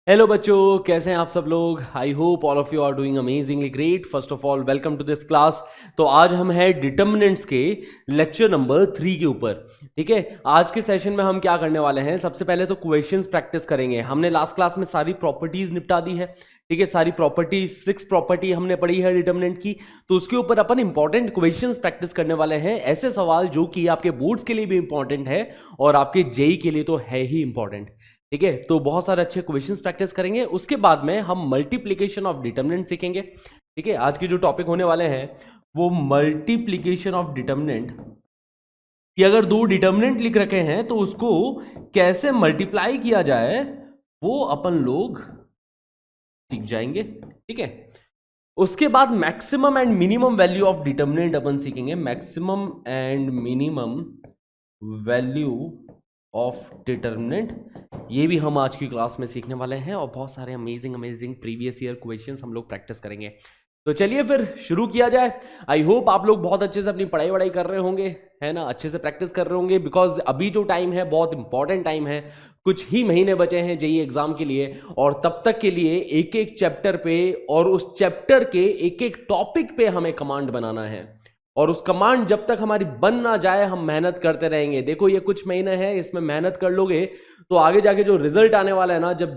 Hello बच्चों, कैसे हैं आप सब लोग। I hope all of you are doing amazingly great. First of all welcome to this class. तो आज हम हैं डिटर्मिनेंट्स के लेक्चर नंबर 3 के ऊपर। ठीक है, आज के सेशन में हम क्या करने वाले हैं, सबसे पहले तो क्वेश्चंस प्रैक्टिस करेंगे। हमने लास्ट क्लास में सारी प्रॉपर्टीज निपटा दी है। ठीक है, सारी प्रॉपर्टी 6 प्रॉपर्टी हमने पढ़ी है डिटर्मिनेंट की। तो उसके ऊपर अपन इंपॉर्टेंट क्वेश्चंस प्रैक्टिस करने वाले हैं, ऐसे सवाल जो कि आपके बोर्ड्स के लिए भी इंपॉर्टेंट है और आपके जेई के लिए तो है ही इंपॉर्टेंट। ठीक है, तो बहुत सारे अच्छे क्वेश्चंस प्रैक्टिस करेंगे। उसके बाद में हम मल्टीप्लिकेशन ऑफ डिटर्मिनेंट सीखेंगे। ठीक है, आज के जो टॉपिक होने वाले हैं वो मल्टीप्लिकेशन ऑफ डिटर्मिनेंट, कि अगर दो डिटर्मिनेंट लिख रखे हैं तो उसको कैसे मल्टीप्लाई किया जाए वो अपन लोग सीख जाएंगे। ठीक है, उसके बाद maximum and minimum value of determinant अपन सीखेंगे। Maximum and minimum value of determinant, ये भी हम आज की क्लास में सीखने वाले हैं और बहुत सारे amazing amazing previous year questions हम लोग प्रैक्टिस करेंगे। तो चलिए फिर शुरू किया जाए। आई होप आप लोग बहुत अच्छे से अपनी पढ़ाई वढ़ाई कर रहे होंगे, है ना, अच्छे से प्रैक्टिस कर रहे होंगे, बिकॉज अभी जो टाइम है बहुत इंपॉर्टेंट टाइम है। कुछ ही महीने बचे हैं जेईई एग्जाम के लिए, और तब तक के लिए एक एक चैप्टर पे और उस चैप्टर के एक एक टॉपिक पे हमें कमांड बनाना है। और उस कमांड जब तक हमारी बन ना जाए हम मेहनत करते रहेंगे। देखो ये कुछ महीने हैं, इसमें मेहनत कर लोगे तो आगे जाके जो रिजल्ट आने वाला है ना, जब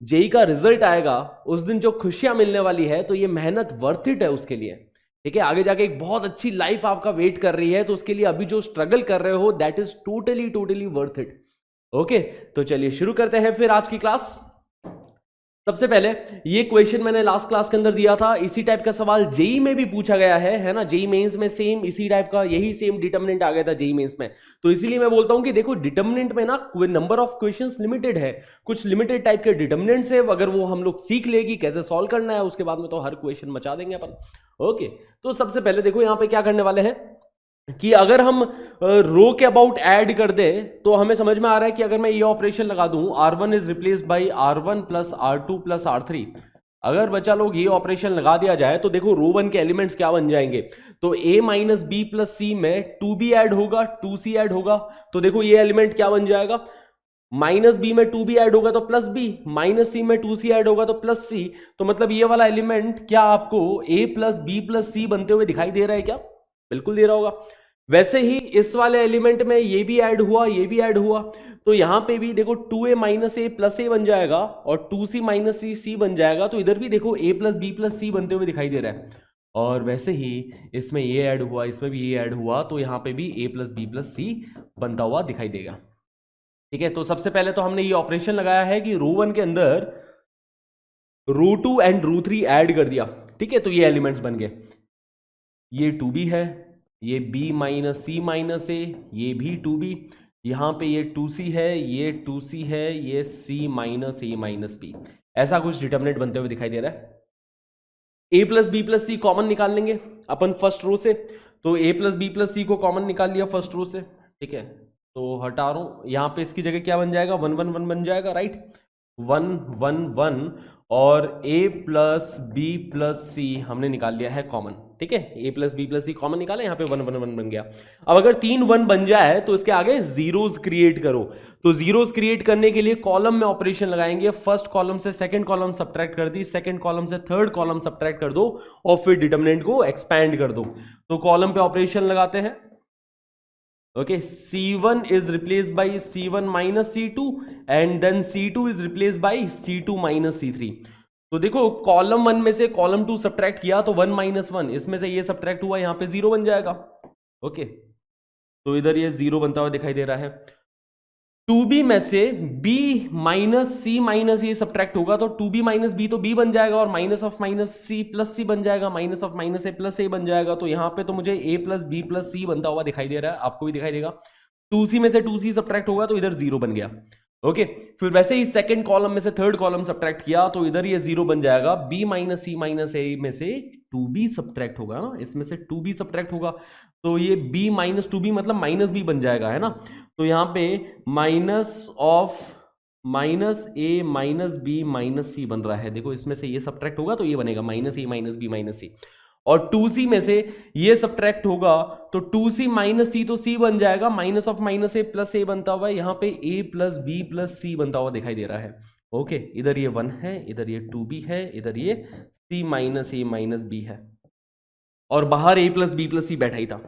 जेई का रिजल्ट आएगा उस दिन जो खुशियां मिलने वाली है, तो ये मेहनत वर्थ इट है उसके लिए। ठीक है, आगे जाके एक बहुत अच्छी लाइफ आपका वेट कर रही है, तो उसके लिए अभी जो स्ट्रगल कर रहे हो that is totally totally worth it. Okay, तो चलिए शुरू करते हैं फिर आज की क्लास। सबसे पहले ये क्वेश्चन मैंने लास्ट क्लास के अंदर दिया था, इसी टाइप का सवाल जेई में भी पूछा गया है ना। जेई मेंस में सेम इसी टाइप का यही सेम डिटर्मिनेंट आ गया था जेई मेंस में। तो इसीलिए मैं बोलता हूं कि देखो डिटर्मिनेंट में ना नंबर ऑफ क्वेश्चंस लिमिटेड है, कुछ लिमिटेड टाइप के डिटर्मिनेंट्स है। अगर वो हम लोग सीख ले कि कैसे सॉल्व करना है, उसके बाद में तो हर क्वेश्चन मचा देंगे अपन। ओके, तो सबसे पहले देखो यहाँ पे क्या करने वाले हैं कि अगर हम रो के अबाउट ऐड कर दे तो हमें समझ में आ रहा है कि अगर मैं ये ऑपरेशन लगा दूं R1 is replaced by R1 plus R2 plus R3, अगर बच्चा लोग ये ऑपरेशन लगा दिया जाए तो देखो रो वन के एलिमेंट्स क्या बन जाएंगे। तो a माइनस बी प्लस सी में 2b ऐड होगा, 2c ऐड होगा। तो देखो ये एलिमेंट क्या बन जाएगा, माइनस बी में 2b ऐड होगा तो प्लस बी, माइनस सी में 2c ऐड होगा तो प्लस सी। तो मतलब ये वाला एलिमेंट क्या आपको a प्लस बी प्लस सी बनते हुए दिखाई दे रहा है क्या? बिल्कुल दे रहा होगा। वैसे ही इस वाले एलिमेंट में ये भी ऐड हुआ, ये भी ऐड हुआ, तो यहां पे भी देखो 2a minus a plus a बन जाएगा और 2c माइनस सी सी बन जाएगा। तो इधर भी देखो a प्लस बी प्लस सी बनते हुए दिखाई दे रहा है। और वैसे ही इसमें ये ऐड हुआ, इसमें भी ये ऐड हुआ, तो यहां पे भी a plus B plus c बनता हुआ दिखाई देगा। ठीक है, तो सबसे पहले तो हमने ये ऑपरेशन लगाया है कि रो वन के अंदर row two and row three add कर दिया। ठीक है, तो ये एलिमेंट्स बन गए। ये 2b है, ये b minus C minus A, ये भी 2b, यहां पे ये 2c है, ये 2c है, ये c minus a minus b। ऐसा कुछ डिटर्मिनेंट बनते हुए दिखाई दे रहा है। a plus B plus C common निकाल लेंगे अपन फर्स्ट रो से। तो a plus B plus C को कॉमन निकाल लिया फर्स्ट रो से। ठीक है, तो हटा रहा हूं, यहां पे इसकी जगह क्या बन जाएगा, 1 1 1 बन जाएगा, राइट। 1 1 1 और a plus B plus C हमने निकाल लिया है कॉमन। ठीक है, a plus B plus C common निकाले, यहाँ पे 1 1 1 बन गया। अब अगर 3 1 बन जाए तो इसके आगे जीरोस क्रिएट करो। तो जीरोस क्रिएट करने के लिए कॉलम में ऑपरेशन लगाएंगे। फर्स्ट कॉलम से सेकंड कॉलम सब्ट्रैक्ट कर दी, सेकंड कॉलम से थर्ड कॉलम सब्ट्रैक्ट कर दो और फिर डिटर्मिनेंट को एक्सपैंड कर दो। तो कॉलम पे ऑपरेशन लगाते हैं। Okay, C1 is replaced by C1 minus C2 and then C2 is replaced by C2 minus C3। तो देखो कॉलम 1 में से कॉलम 2 सब्ट्रैक्ट किया तो 1 माइनस 1, इसमें से ये सब्ट्रैक्ट हुआ, यहां पे 0 बन जाएगा। ओके, तो इधर ये 0 बनता हुआ दिखाई दे रहा है। 2b में से b माइनस सी माइनस ये सब्ट्रैक्ट होगा तो 2b माइनस बी तो b बन जाएगा और minus of minus c plus c बन जाएगा, minus of minus a plus a बन जाएगा। तो यहां पे तो मुझे a plus B plus c बनता हुआ दिखाई दे रहा है, आपको भी दिखाई देगा। 2c में से 2c सब्ट्रैक्ट होगा तो इधर 0 बन गया। ओके, फिर वैसे ही सेकंड कॉलम में से थर्ड कॉलम सब्ट्रैक्ट किया तो इधर ये 0 बन जाएगा। b माइनस सी माइनस ए में से 2b सब्ट्रैक्ट होगा ना, इसमें से 2b सब्ट्रैक्ट होगा तो ये b माइनस 2b मतलब माइनस b बन जाएगा, है ना। तो यहां पे minus of minus a minus b minus c बन रहा है। देखो इसमें से ये सब्ट्रैक्ट होगा तो ये बनेगा minus a minus b minus सी, और 2c में से ये सब्ट्रैक्ट होगा तो 2c माइनस सी तो c बन जाएगा, minus of minus a plus a बनता हुआ, यहाँ पे a plus B plus c बनता हुआ दिखाई दे रहा है। ओके, इधर ये 1 है, इधर ये 2b है, इधर ये c minus a minus b है, और बाहर a plus B plus c बैठा ही था।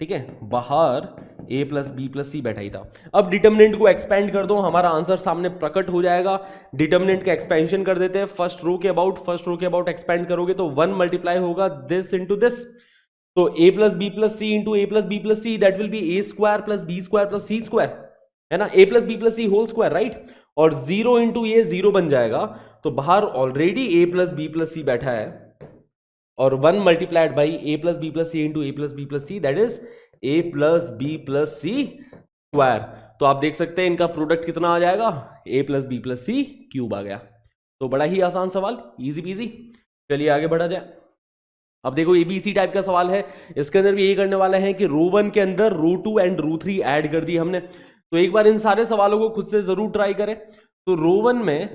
ठीक है, बाहर a plus B plus c बैठा ही था। अब डिटर्मिनेंट को एक्सपेंड कर दो, हमारा आंसर सामने प्रकट हो जाएगा। डिटर्मिनेंट का एक्सपेंशन कर देते हैं, फर्स्ट रो के अबाउट एक्सपेंड करोगे तो 1 मल्टीप्लाई होगा दिस इंटू दिस, तो a plus B plus c into a plus B plus C, that will be a square plus B square plus C square, है ना, a plus B plus c whole square, right. और 0 into ये 0 बन जाएगा, तो बाहर already a plus B plus c बैठा है, और 1 multiplied by A plus B plus c into a plus B plus C, that is A plus B plus C square. तो आप देख सकते हैं इनका प्रोडक्ट कितना आ जाएगा, ए प्लस बी प्लस सी क्यूब आ गया। तो बड़ा ही आसान सवाल, इजी पीजी। चलिए आगे बढ़ा जाए। अब देखो एबीसी टाइप का सवाल है, इसके अंदर भी यही करने वाला है कि रो 1 के अंदर रो 2 एंड रो 3 ऐड कर दी हमने। तो एक बार इन सारे सवालों को खुद से जरूर ट्राई करें। तो रो 1 में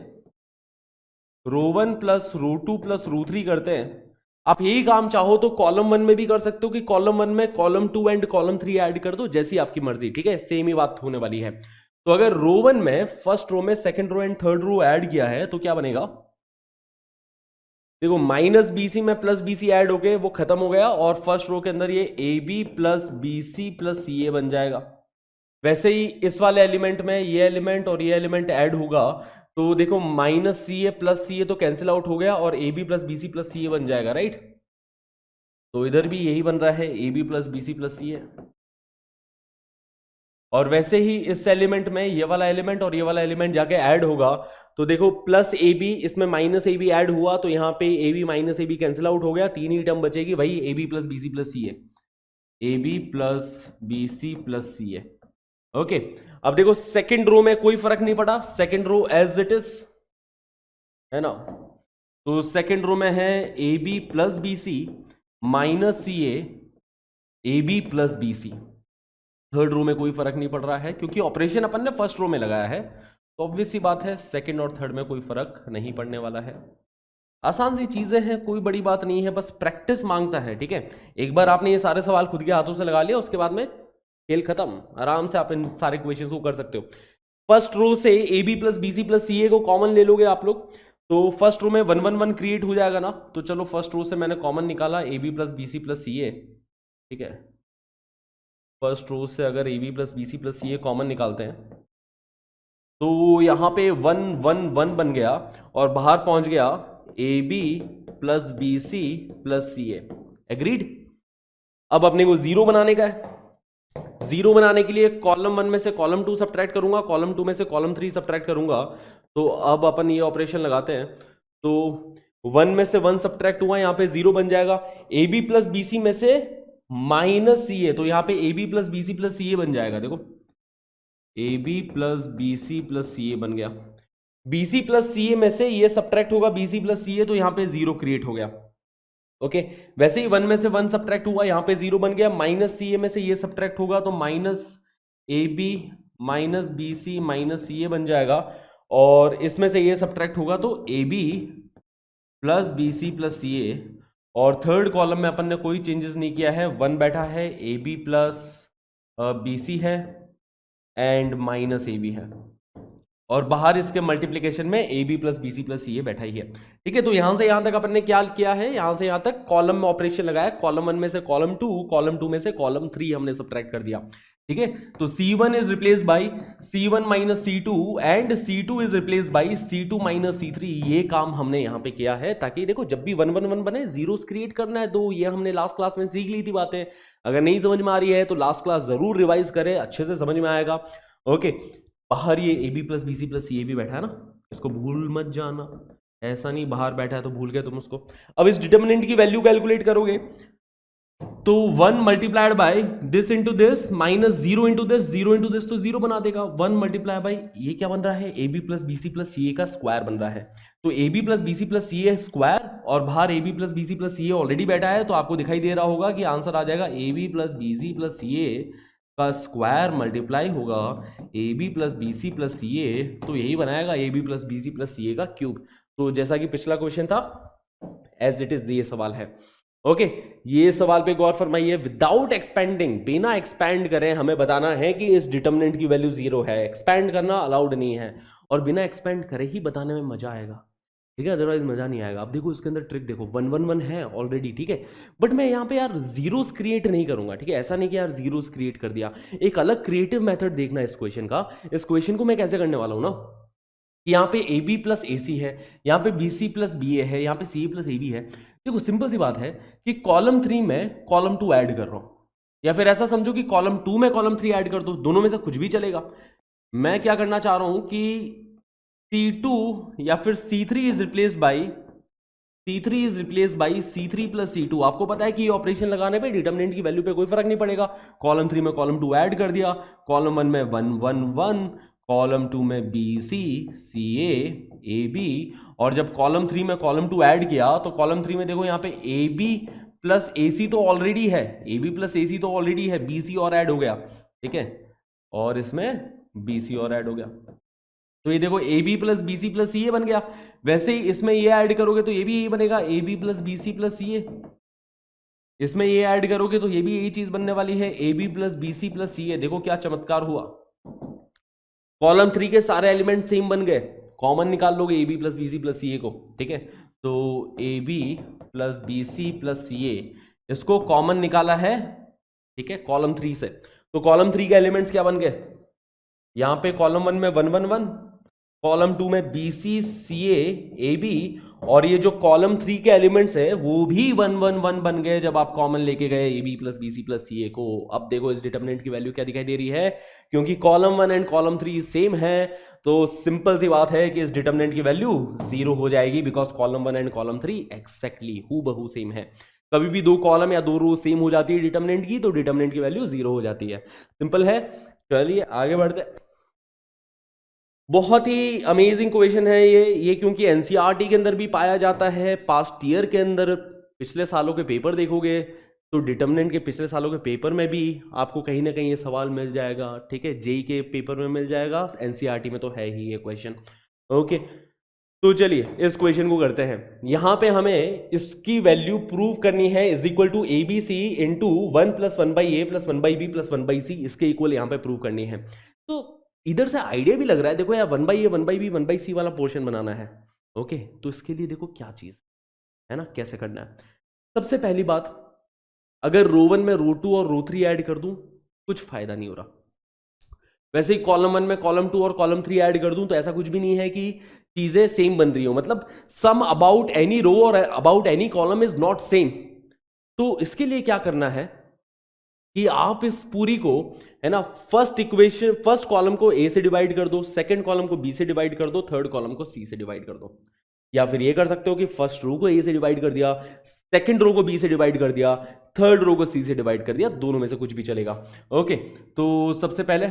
रो 1 प्लस रो 2 प्लस रो 3 करते हैं। आप यही काम चाहो तो कॉलम 1 में भी कर सकते हो कि कॉलम 1 में कॉलम 2 एंड कॉलम 3 ऐड कर दो, जैसी आपकी मर्जी, ठीक है, सेम ही बात होने वाली है। तो अगर रो 1 में फर्स्ट रो में second row and third row add किया है तो क्या बनेगा, देखो माइनस बीसी में प्लस बीसी ऐड हो गए, वो खत्म हो गया, और फर्स्ट रो के अंदर ये A B plus B C plus C a बन जाएगा। वैसे ही इस वाले एलिमेंट में ये एलिमेंट और ये एलिमेंट ऐड होगा, तो देखो माइनस सी ए प्लस सी ए तो कैंसिल आउट हो गया, और A B plus B C plus C a बन जाएगा, राइट। तो इधर भी यही बन रहा है, A B plus B C plus C a. और वैसे ही इस एलिमेंट में ये वाला एलिमेंट और ये वाला एलिमेंट जाके ऐड होगा, तो देखो प्लस ए बी, इसमें माइनस ए बी ऐड हुआ, तो यहाँ पे A B minus A B cancel out हो गया, तीन ही टर्म बचेगी भाई, A B plus B C plus C A, A B plus B C plus C A. Okay, अब देखो सेकंड रो में कोई फर्क नहीं पड़ा, second row as it is है ना। तो सेकंड रो में है A B plus B C minus C A B plus B C. Third row में कोई फर्क नहीं पड़ रहा है, क्योंकि ऑपरेशन अपन ने फर्स्ट रो में लगाया है, तो ऑब्वियस सी बात है सेकंड और थर्ड में कोई फर्क नहीं पड़ने वाला है। आसान सी चीजें हैं, कोई बड़ी बात नहीं है, बस प्रैक्टिस मांगता है, ठीक है। एक बार आपने ये सारे सवाल खुद के हाथों से लगा लिया, उसके बाद में खेल खत्म, आराम से आप इन सारे क्वेश्चंस को कर सकते हो। फर्स्ट रो से A B plus B C plus सी ए को कॉमन ले लोगे आप लोग, तो फर्स्ट रो में 1 1 1 क्रिएट हो जाएगा ना। तो चलो फर्स्ट रो से मैंने कॉमन निकाला a B plus B C plus C a, ठीक है। फर्स्ट रो से अगर a B plus B C plus C a common निकालते हैं, तो यहाँ पे 1 1 1 बन गया, और बाहर पहुंच गया A B plus B C plus C A. Agreed. अब अपने को जीरो बनाने का है। जीरो बनाने के लिए कॉलम 1 में से कॉलम 2 सब्ट्रैक्ट करूंगा, कॉलम 2 में से कॉलम 3 सब्ट्रैक्ट करूंगा। तो अब अपन ये ऑपरेशन लगाते हैं, तो 1 में से 1 सब्ट्रैक्ट हुआ, यहाँ पे 0 बन जाएगा। A B plus B c में से माइनस सी ए, तो यहाँ पे A B plus B C plus C a बन जाएगा। देखो a B plus B C plus C a बन गया। बी सी प्लस सी ए में से ये सब्ट्रैक्ट होगा बी सी प्लस सी ए, तो यहाँ पे 0 क्रिएट हो गया। ओके, वैसे ही 1 में से 1 सब्ट्रैक्ट हुआ, यहां पे 0 बन गया। माइनस सी ए में से ये सब्ट्रैक्ट होगा, तो minus A B minus B C minus C a बन जाएगा, और इसमें से ये सब्ट्रैक्ट होगा, तो A B plus B C plus C a. और थर्ड कॉलम में अपन ने कोई चेंजेस नहीं किया है, 1 बैठा है, A B plus B C है, एंड माइनस ए बी है, और बाहर इसके मल्टीप्लिकेशन में a B plus B C plus C a बैठा ही है, ठीक है। तो यहां से यहां तक अपन ने क्या किया है, यहां से यहां तक कॉलम में ऑपरेशन लगाया, कॉलम 1 में से कॉलम 2, कॉलम 2 में से कॉलम 3 हमने सब्ट्रैक्ट कर दिया, ठीक है। तो C1 is replaced by C1 minus C2 and C2 is replaced by C2 minus C3। ये काम हमने यहां पे किया है, ताकि देखो जब भी 1 1 1 बने जीरोस क्रिएट करना है। तो ये हमने लास्ट क्लास में सीख ली थी बातें, अगर नहीं समझ में आ रही है तो लास्ट क्लास जरूर रिवाइज करें, अच्छे से समझ में आएगा। ओके, बाहर ये A B plus B C plus C a भी बैठा है ना, इसको भूल मत जाना, ऐसा नहीं बाहर बैठा है तो भूल गए तुम उसको। अब इस डिटर्मिनेंट की वैल्यू कैलकुलेट करोगे, तो 1 multiplied by this into this minus 0 into this, 0 into this तो 0 बना देगा। 1 मल्टीप्लाई बाय ये क्या बन रहा है, A B plus B C plus C A का स्क्वायर बन रहा है। तो A B plus B C plus C A square, और बाहर A B plus B C plus C A already बैठा है, तो आपको दिखाई दे रहा होगा कि आंसर आ जाएगा A B plus B C plus C A का स्क्वायर मल्टीप्लाई होगा A B plus B C plus सी ए, तो यही बनाएगा A B plus B C plus C A का क्यूब। तो जैसा कि पिछला क्वेश्चन था एज इट इज ये सवाल है। ओके, ये सवाल पे गौर फरमाइए। विदाउट एक्सपेंडिंग, बिना एक्सपैंड करें हमें बताना है कि इस डिटर्मिनेंट की वैल्यू 0 है। एक्सपैंड करना अलाउड नहीं है। और बिना एक्सपेंड करे ही बताने में मजा आएगा, ठीक है, अदरवाइज मजा नहीं आएगा। अब देखो इसके अंदर ट्रिक देखो, 1 1 1 है ऑलरेडी, ठीक है, बट मैं यहाँ पे यार जीरोस क्रिएट नहीं करूंगा, ठीक है, ऐसा नहीं कि यार जीरोस क्रिएट कर दिया, एक अलग क्रिएटिव मेथड देखना इस क्वेश्चन का। इस क्वेश्चन को मैं कैसे करने वाला हूं ना, कि यहाँ पे ए बी प्लस ए सी है, यहाँ पे बी सी प्लस बी ए है, यहाँ पे सी ए प्लस ए बी है। देखो सिंपल सी बात है कि कॉलम 3 में कॉलम 2 ऐड कर रहा हूं, या फिर ऐसा समझो कि कॉलम 2 में कॉलम 3 ऐड कर दो, दोनों में से कुछ भी चलेगा। मैं क्या करना चाह रहा हूं कि C2 या फिर C3 is replaced by C3 plus C2। आपको पता है कि ये ऑपरेशन लगाने पे डिटरमिनेंट की वैल्यू पे कोई फर्क नहीं पड़ेगा। कॉलम 3 में कॉलम 2 ऐड कर दिया, कॉलम 1 में 1 1 1, कॉलम 2 में BC CA AB, और जब कॉलम 3 में कॉलम 2 ऐड किया तो कॉलम 3 में देखो यहाँ पे AB प्लस AC तो ऑलरेडी है, AB प्लस AC तो ऑलरेडी है, BC और ऐड हो गया, ठीक है, और इसमें BC और ऐड हो गया, तो ये देखो AB plus BC plus CA बन गया। वैसे ही इसमें ये ऐड करोगे तो ये भी यही बनेगा, AB plus BC plus CA। इसमें ये ऐड करोगे तो ये भी यही चीज बनने वाली है, AB plus BC plus CA। देखो क्या चमत्कार हुआ, कॉलम 3 के सारे एलिमेंट सेम बन गए, कॉमन निकाल लोगे AB plus BC plus CA को, ठीक है, तो AB plus BC plus CA इसको कॉमन निकाला है, ठीक है, कॉलम 3 से। तो कॉलम 3 के एलिमेंट्स क्या बन गए, यहां पे कॉलम 1 में 1 1 1, कॉलम 2 में BC CA AB, और ये जो कॉलम 3 के एलिमेंट्स है वो भी 1 1 1 बन गए जब आप कॉमन लेके गए AB plus BC plus CA को। अब देखो इस डिटरमिनेंट की वैल्यू क्या दिखाई दे रही है, क्योंकि कॉलम 1 एंड कॉलम 3 सेम है, तो सिंपल सी बात है कि इस डिटरमिनेंट की वैल्यू 0 हो जाएगी, because column 1 and column 3 exactly हूबहू सेम है। कभी भी दो कॉलम या दो रो सेम हो जाती है डिटरमिनेंट की, तो डिटरमिनेंट की वैल्यू 0 हो जाती है, सिंपल है। चलिए आगे बढ़ते, बहुत ही अमेजिंग क्वेश्चन है ये क्योंकि एनसीईआरटी के अंदर भी पाया जाता है, पास्ट ईयर के अंदर पिछले सालों के पेपर देखोगे तो डिटरमिनेंट के पिछले सालों के पेपर में भी आपको कहीं ना कहीं ये सवाल मिल जाएगा, ठीक है, जेई के पेपर में मिल जाएगा, एनसीईआरटी में तो है ही ये क्वेश्चन। ओके, तो चलिए इस क्वेश्चन को करते हैं। यहां पे हमें इसकी वैल्यू प्रूव करनी है, is equal to A B C into 1 plus 1 by A plus 1 by B plus 1 by C, इसके इक्वल यहां पे प्रूव करनी है। तो इधर से आइडिया भी लग रहा है, देखो यार 1 by A 1 by B 1 by C वाला पोर्शन बनाना है। ओके, तो इसके लिए देखो क्या चीज है ना, कैसे करना है। सबसे पहली बात, अगर रो 1 में रो 2 और रो 3 ऐड कर दूं कुछ फायदा नहीं हो रहा, वैसे ही कॉलम 1 में कॉलम 2 और कॉलम 3 ऐड कर दूं तो ऐसा कुछ भी नहीं है कि चीजें सेम बन रही हो, मतलब सम अबाउट एनी रो और about any column is not same. तो इसके लिए क्या करना है कि आप इस पूरी को, है ना, फर्स्ट इक्वेशन, फर्स्ट कॉलम को ए से डिवाइड कर दो, सेकंड कॉलम को बी से डिवाइड कर दो, थर्ड कॉलम को सी से डिवाइड कर दो, या फिर ये कर सकते हो कि फर्स्ट रो को ए से डिवाइड कर दिया, सेकंड रो को बी से डिवाइड कर दिया, थर्ड रो को सी से डिवाइड कर दिया, दोनों में से कुछ भी चलेगा। ओके, तो सबसे पहले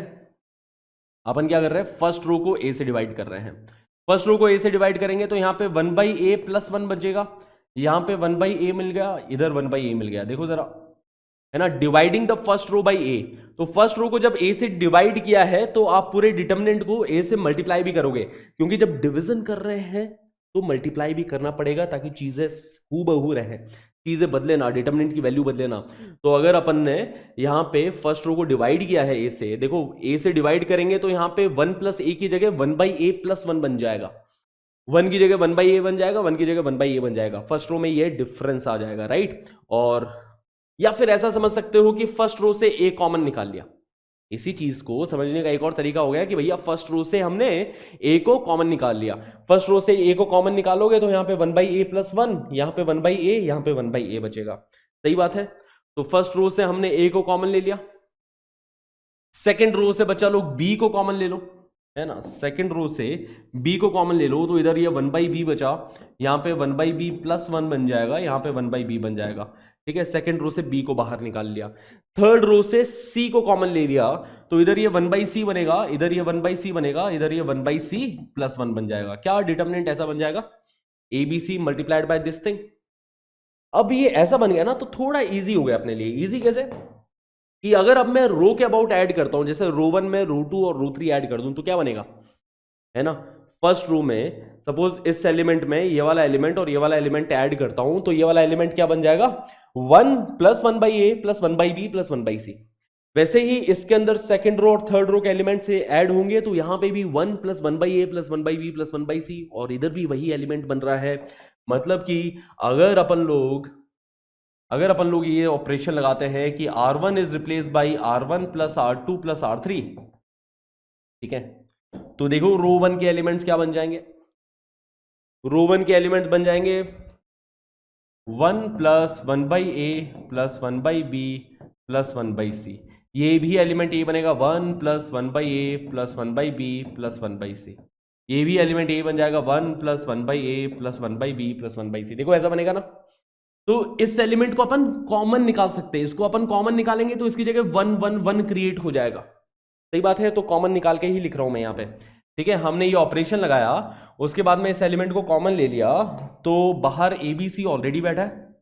अपन क्या कर रहे हैं, फर्स्ट रो को ए से डिवाइड कर रहे हैं। फर्स्ट रो को ए से डिवाइड करेंगे तो यहाँ पे 1 बाई ए प्लस 1 बचेगा, यहाँ पे 1 बाई ए मिल गया, इधर 1 बाई ए मिल गया। देखो जरा, है ना, dividing the first row by A, तो फर्स्ट रो को जब ए से डिवाइड किया है तो आप पूरे डिटरमिनेंट को ए से मल्टीप्लाई भी करोगे, क्योंकि जब डिवीजन कर रहे हैं तो मल्टीप्लाई भी करना पड़ेगा ताकि चीजें हूबहू रहे, चीजें बदले ना, डिटरमिनेंट की वैल्यू बदले ना। तो अगर अपन ने यहाँ पे फर्स्ट रो को डिवाइड किया है ए से, देखो ए से डिवाइड करेंगे तो यहाँ पे 1 प्लस ए की जगह 1 बाई ए प्लस 1 बन जाएगा, 1 की जगह 1 बाई ए बन जाएगा, 1 की जगह 1 बाई ए बन जाएगा, फर्स्ट रो में ये डिफरेंस आ जाएगा, राइट। और या फिर ऐसा समझ सकते हो कि फर्स्ट रो से ए कॉमन निकाल लिया। इसी चीज को समझने का एक और तरीका हो गया कि भैया फर्स्ट रो से हमने ए को कॉमन निकाल लिया, फर्स्ट रो से ए को कॉमन निकालोगे तो यहाँ पे 1 बाई ए प्लस 1, यहाँ पे 1 बाई ए, यहाँ पे 1 बाई ए बचेगा, सही बात है। तो फर्स्ट रो से हमने ए को कॉमन ले लिया, सेकेंड रो से बचा लो बी को कॉमन ले लो, है ना, सेकेंड रो से बी को कॉमन ले लो, तो इधर ये 1 बाई बी बचा, यहाँ पे 1 बाई बी प्लस 1 बन जाएगा, यहाँ पे 1 बाई बी बन जाएगा, ठीक है। सेकंड रो से बी को बाहर निकाल लिया, थर्ड रो से सी को कॉमन ले लिया, तो इधर ये 1 बाई सी बनेगा, इधर ये 1 बाई सी बनेगा, इधर ये 1 बाई सी प्लस 1 बन जाएगा। क्या डिटरमिनेंट ऐसा बन जाएगा, ए B C multiplied by this thing. अब ये ऐसा बन गया ना तो थोड़ा इजी हो गया अपने लिए। इजी कैसे, कि अगर अब मैं रो के अबाउट ऐड करता हूं, जैसे रो 1 में रो 2 और रो 3 ऐड कर दूं तो क्या बनेगा, है ना, फर्स्ट रो में सपोज इस एलिमेंट में ये वाला एलिमेंट और ये वाला एलिमेंट ऐड करता हूं तो ये वाला एलिमेंट क्या बन जाएगा, 1 plus 1 by A plus 1 by B plus 1 by C. वैसे ही इसके अंदर सेकंड रो और थर्ड रो के एलिमेंट से ऐड होंगे, तो यहां पे भी 1 plus 1/a plus 1/b plus 1/c, और इधर भी वही एलिमेंट बन रहा है। मतलब कि अगर अपन लोग ये ऑपरेशन लगाते हैं कि R1 is replace by R1 plus R2 plus R3, ठीक है, तो देखो रो 1 के एलिमेंट्स क्या बन जाएंगे। रो 1 के एलिमेंट्स बन जाएंगे 1 plus 1/a plus 1/b plus 1/c। ये भी एलिमेंट ये बनेगा 1 plus 1/a plus 1/b plus 1/c। ये भी एलिमेंट ये बन जाएगा 1 plus 1/a plus 1/b plus 1/c। देखो ऐसा बनेगा ना। तो इस एलिमेंट को अपन कॉमन निकाल सकते हैं, इसको अपन कॉमन निकालेंगे तो इसकी जगह 1 1 1 क्रिएट हो जाएगा। सही बात है, तो कॉमन निकाल के ही लिख रहा हूं मैं यहां पे। ठीक है, हमने ये ऑपरेशन लगाया, उसके बाद में इस एलिमेंट को कॉमन ले लिया, तो बाहर ABC ऑलरेडी बैठा है,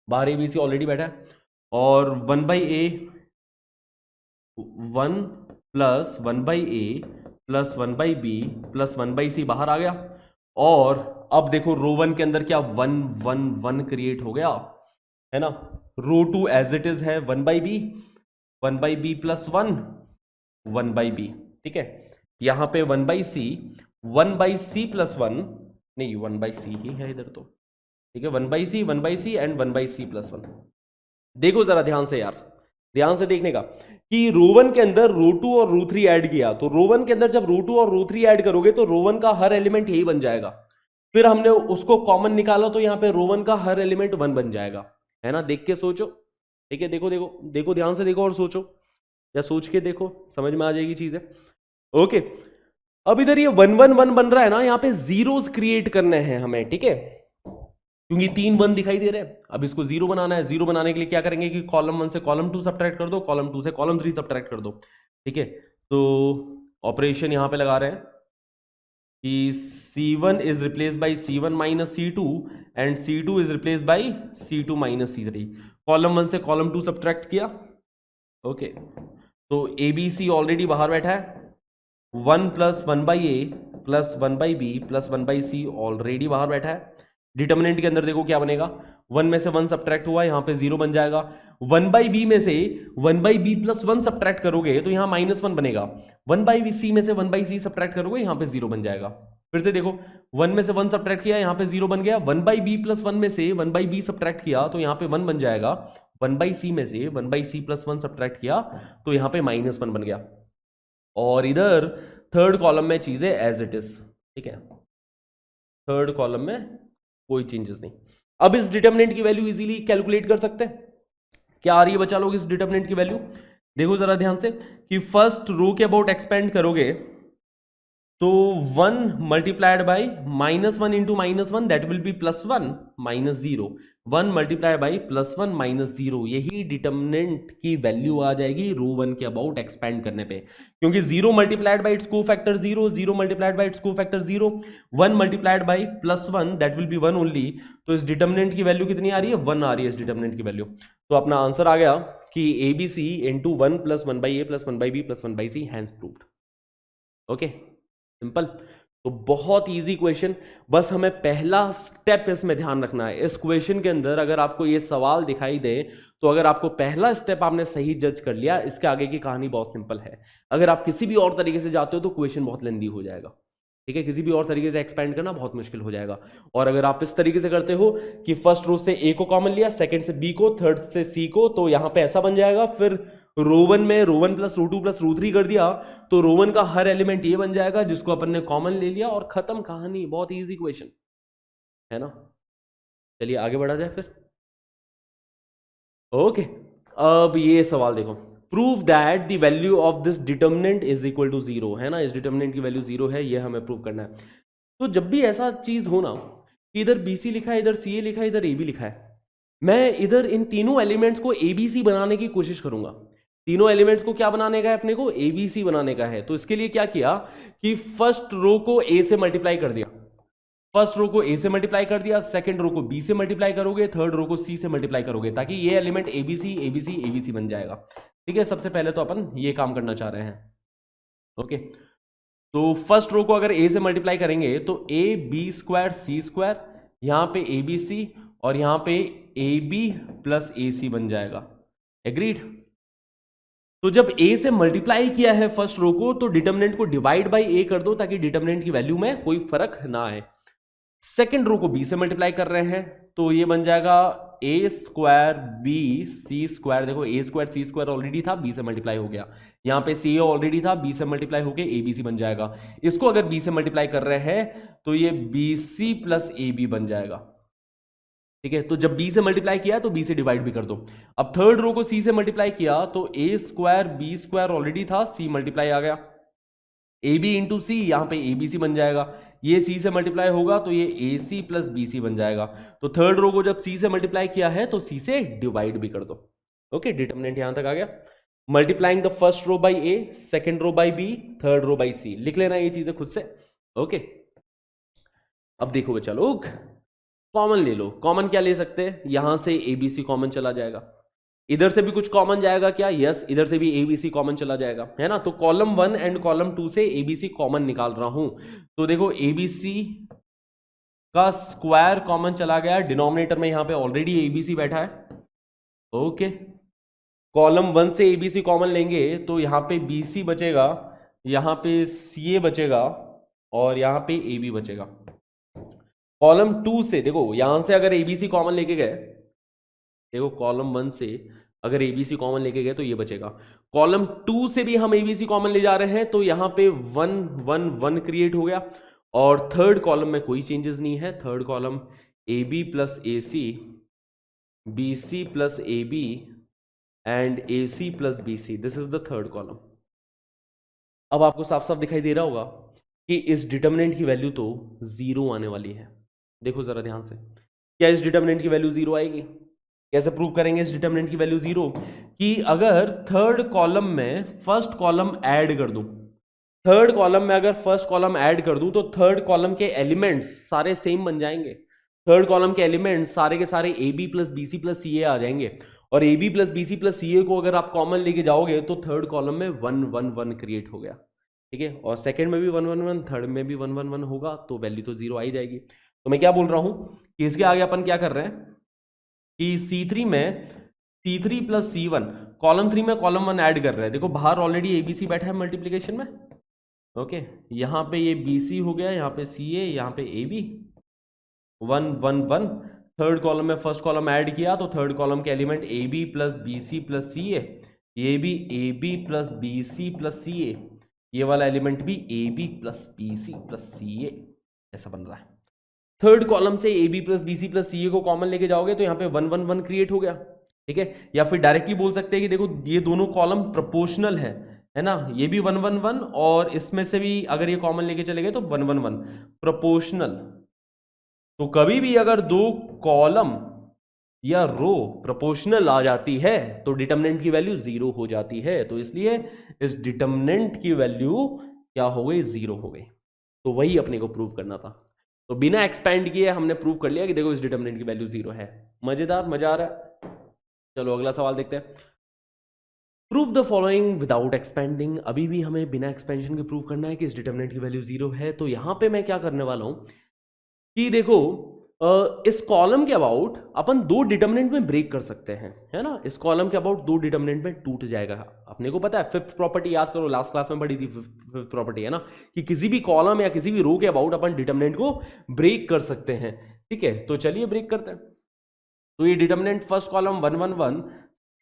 बाहर ABC ऑलरेडी बैठा है, और 1/a 1 plus 1/a plus 1/b plus 1/c बाहर आ गया। और अब देखो रो 1 के अंदर क्या 1 1 1 क्रिएट हो गया है ना। रो 2 एज इट इज है 1/b प्लस 1 1/b। ठीक है, यहां पे 1/c प्लस 1, नहीं 1/c ही है इधर तो। ठीक है, 1/c एंड 1/c प्लस 1। देखो जरा ध्यान से यार, ध्यान से देखने का कि रो 1 के अंदर रो 2 और रो 3 ऐड किया, तो रो 1 के अंदर जब रो 2 और रो 3 ऐड करोगे तो रो 1 का हर एलिमेंट यही बन जाएगा। फिर हमने उसको कॉमन निकाला तो यहां पे रो 1 का हर एलिमेंट 1 बन जाएगा, है ना। देख के सोचो, ठीक है, देखो देखो देखो, ध्यान से देखो और सोचो, या सोच के देखो, समझ में आ जाएगी चीजें। ओके, अब इधर ये 1 1 1 बन रहा है ना, यहां पे जीरोस क्रिएट करने हैं हमें, ठीक है, क्योंकि 3 1 दिखाई दे रहे हैं। अब इसको जीरो बनाना है, जीरो बनाने के लिए क्या करेंगे कि कॉलम 1 से कॉलम 2 सब्ट्रैक्ट कर दो, कॉलम 2 से कॉलम 3 सब्ट्रैक्ट कर दो। ठीक है, तो ऑपरेशन यहां पे लगा रहे हैं कि C1 is replace by C1 minus C2 and C2 is replace by C2 minus C3। Column 1 से कॉलम 2 सब्ट्रैक्ट किया। ओके, तो ABC ऑलरेडी बाहर बैठा है, 1 plus 1/a plus 1/b plus 1/c already बाहर बैठा है। डिटर्मिनेंट के अंदर देखो क्या बनेगा, 1 में से 1 सब्ट्रैक्ट हुआ, यहां पे 0 बन जाएगा। 1/b में से 1/b प्लस 1 सब्ट्रैक्ट करोगे तो यहां -1 बनेगा। 1/c में से 1/c सब्ट्रैक्ट करोगे, यहां पे 0 बन जाएगा। फिर से देखो, 1 में से 1 सब्ट्रैक्ट किया, यहां पे 0 बन गया। 1/b प्लस 1 में से 1/b सब्ट्रैक्ट किया तो यहां पे 1 बन जाएगा। 1/c में से 1/c प्लस 1 सब्ट्रैक्ट किया तो यहां पे -1 बन गया। और इधर थर्ड कॉलम में चीजें एज इट इज, ठीक है, थर्ड कॉलम में कोई चेंजेस नहीं। अब इस डिटर्मिनेंट की वैल्यू इजीली कैलकुलेट कर सकते हैं। क्या आ रही है बच्चा लोग इस डिटर्मिनेंट की वैल्यू? देखो जरा ध्यान से कि फर्स्ट रो के अबाउट एक्सपेंड करोगे तो 1 multiplied by -1 into -1 that will B +1 -0। 1 multiply by +1 -0, यही डिटर्मिनेंट की वैल्यू आ जाएगी रो 1 के अबाउट एक्सपेंड करने पे, क्योंकि 0 multiplied by its cofactor 0, 0 multiplied by its cofactor 0, 1 multiplied by +1 that will B 1 only. तो इस डिटर्मिनेंट की वैल्यू कितनी आ रही है? 1 आ रही है इस डिटर्मिनेंट की वैल्यू। तो अपना आंसर आ गया कि ABC into 1 plus 1/a plus 1/b plus 1/c hence proved. Okay, simple. तो बहुत इजी क्वेश्चन, बस हमें पहला स्टेप इसमें ध्यान रखना है। इस क्वेश्चन के अंदर अगर आपको ये सवाल दिखाई दे तो अगर आपको पहला स्टेप आपने सही जज कर लिया, इसके आगे की कहानी बहुत सिंपल है। अगर आप किसी भी और तरीके से जाते हो तो क्वेश्चन बहुत लेंदी हो जाएगा, ठीक है, किसी भी और तरीके से एक्सपेंड करना बहुत मुश्किल हो जाएगा। और अगर आप इस तरीके से करते हो कि फर्स्ट रो से A को कॉमन लिया, सेकंड से B को, थर्ड से C को, तो यहां पे ऐसा बन जाएगा। फिर रो 1 में रो 1 प्लस रो 2 प्लस रो 3 कर दिया तो रो 1 का हर एलिमेंट ये बन जाएगा जिसको अपन ने कॉमन ले लिया, और खत्म कहानी। बहुत इजी क्वेश्चन है ना। चलिए आगे बढ़ा जाए फिर। ओके, अब ये सवाल देखो, prove that the value of this determinant is equal to 0, है ना। इस डिटर्मिनेंट की वैल्यू 0 है, ये हमें प्रूव करना है। तो जब भी ऐसा चीज हो ना कि इधर BC लिखा है, इधर CA लिखा है, इधर AB लिखा है, मैं इधर इन तीनों एलिमेंट्स को ABC बनाने की कोशिश करूंगा। तीनों एलिमेंट्स को क्या बनाने का है अपने को? ABC बनाने का है। तो इसके लिए क्या किया कि फर्स्ट रो को A से मल्टीप्लाई कर दिया, फर्स्ट रो को A से मल्टीप्लाई कर दिया, सेकंड रो को B से मल्टीप्लाई करोगे, थर्ड रो को C से मल्टीप्लाई करोगे, ताकि ये एलिमेंट ABC ABC ABC बन जाएगा। ठीक है, सबसे पहले तो अपन ये काम करना चाह रहे हैं। ओके, तो फर्स्ट रो को अगर A से मल्टीप्लाई करेंगे तो AB² C², यहां पे ABC और यहां पे AB प्लस AC बन जाएगा। एग्रीड? तो जब ए से मल्टीप्लाई किया है फर्स्ट रो को, तो डिटर्मिनेंट को डिवाइड बाई ए कर दो ताकि डिटर्मिनेंट की वैल्यू में कोई फर्क ना आए। सेकेंड रो को बी से मल्टीप्लाई कर रहे हैं, तो ये बन जाएगा A square B C square. देखो ए स्क्वायर सी स्क्वायर ऑलरेडी था, बी से मल्टीप्लाई हो गया। यहाँ पे सी ऑलरेडी था, बी से मल्टीप्लाई होके ए बी सी बन जाएगा। इसको अगर बी से मल्टीप्लाई कर रहे हैं तो ये B C plus A B बन जाएगा। ठीक है, तो जब बी से मल्टीप्लाई किया तो बी से डिवाइड भी कर दो। अब थर्ड रो को सी से मल्टीप्लाई किया तो A square B square already था, सी मल्टीप्लाई आ गया, ए बी इंटू सी, यहां पे ए बी सी बन जाएगा। ये सी से मल्टीप्लाई होगा तो ये ए सी प्लस बी सी बन जाएगा। तो थर्ड रो को जब सी से मल्टीप्लाई किया है तो सी से डिवाइड भी कर दो। ओके, डिटर्मिनेंट यहां तक आ गया। Multiplying the first row by A, second row by B, third row by C. लिख लेना ये चीजें खुद से। ओके, अब देखो बच्चा लोग, कॉमन ले लो। कॉमन क्या ले सकते हैं, यहां से एबीसी कॉमन चला जाएगा, इधर से भी कुछ कॉमन जाएगा क्या, यस, इधर से भी एबीसी कॉमन चला जाएगा, है ना। तो कॉलम 1 एंड कॉलम 2 से एबीसी कॉमन निकाल रहा हूं। तो देखो एबीसी का स्क्वायर कॉमन चला गया, डिनोमिनेटर में यहां पे ऑलरेडी एबीसी बैठा है। ओके, कॉलम 1 से एबीसी कॉमन लेंगे तो यहां पे बीसी बचेगा, यहां पे सीए बचेगा और यहां पे एबी बचेगा। कॉलम 2 से देखो, यहां से अगर एबीसी कॉमन लेके गए, देखो कॉलम 1 से अगर एबीसी कॉमन लेके गए तो ये बचेगा। कॉलम 2 से भी हम एबीसी कॉमन ले जा रहे हैं तो यहां पे 1 1 1 क्रिएट हो गया। और थर्ड कॉलम में कोई चेंजेस नहीं है, third column A B plus A C, B C plus A B and A C plus B C, this is the third column. अब आपको साफ साफ दिखाई दे रहा होगा कि इस डिटर्मिनेंट की वैल्यू तो जीरो आने वाली है। देखो जरा ध्यान से, क्या इस डिटर्मिनेंट की वैल्यू जीरो आएगी? कैसे प्रूव करेंगे इस डिटर्मिनेंट की वैल्यू जीरो? कि अगर थर्ड कॉलम में फर्स्ट कॉलम ऐड कर दूं, थर्ड कॉलम में अगर फर्स्ट कॉलम ऐड कर दूं तो थर्ड कॉलम के एलिमेंट्स सारे सेम बन जाएंगे। थर्ड कॉलम के एलिमेंट्स सारे के सारे A B plus B C plus C A आ जाएंगे। और A B plus B C plus सी ए को अगर आप कॉमन लेके जाओगे तो थर्ड कॉलम में 1 1 1 क्रिएट हो गया। ठीक है, और सेकंड में भी 1 1 1, थर्ड में भी 1 1 1 होगा, तो वैल्यू तो जीरो आई जाएगी। तो मैं क्या बोल रहा हूं कि इसके आगे अपन क्या कर रहे हैं कि C3 में C3 प्लस C1, कॉलम 3 में कॉलम 1 ऐड कर रहे हैं। देखो बाहर ऑलरेडी ABC बैठा है मल्टीप्लीकेशन में। ओके, यहां पे ये BC हो गया, यहां पे CA, यहां पे AB, 1 1 1। थर्ड कॉलम में फर्स्ट कॉलम ऐड किया तो थर्ड कॉलम के element AB plus BC plus CA, ये भी AB plus BC plus CA, ये वाला एलिमेंट भी AB plus BC plus CA, ऐसा बन रहा है। थर्ड कॉलम से A B plus B C plus सी ए को कॉमन लेके जाओगे तो यहाँ पे 1 1 1 क्रिएट हो गया। ठीक है, या फिर डायरेक्टली बोल सकते हैं कि देखो ये दोनों कॉलम प्रोपोर्शनल है ना, ये भी 1 1 1 और इसमें से भी अगर ये कॉमन लेके चले गए तो 1 1 1 प्रोपोर्शनल। तो कभी भी अगर दो कॉलम या रो प्रोपोर्शनल आ जाती है तो डिटर्मिनेंट की वैल्यू जीरो हो जाती है। तो इसलिए इस डिटर्मिनेंट की वैल्यू क्या हो गई, जीरो हो गई। तो वही अपने को प्रूव करना था। तो बिना एक्सपैंड किए हमने प्रूव कर लिया कि देखो इस डिटर्मिनेंट की वैल्यू जीरो है। मजेदार, मजा आ रहा है। चलो अगला सवाल देखते हैं। Prove the following without expanding. अभी भी हमें बिना एक्सपेंशन के प्रूव करना है कि इस डिटर्मिनेंट की वैल्यू जीरो है। तो यहां पे मैं क्या करने वाला हूं कि देखो इस कॉलम के अबाउट अपन दो डिटर्मिनेंट में ब्रेक कर सकते हैं, है ना। इस कॉलम के अबाउट दो डिटर्मिनेंट में टूट जाएगा। अपने को पता है, फिफ्थ प्रॉपर्टी याद करो, लास्ट क्लास में पढ़ी थी फिफ्थ प्रॉपर्टी, है ना, कि किसी भी कॉलम या किसी भी रो के अबाउट अपन डिटर्मिनेंट को ब्रेक कर सकते हैं। ठीक है, तो चलिए ब्रेक करते हैं। तो ये determinant first column 1 1 1,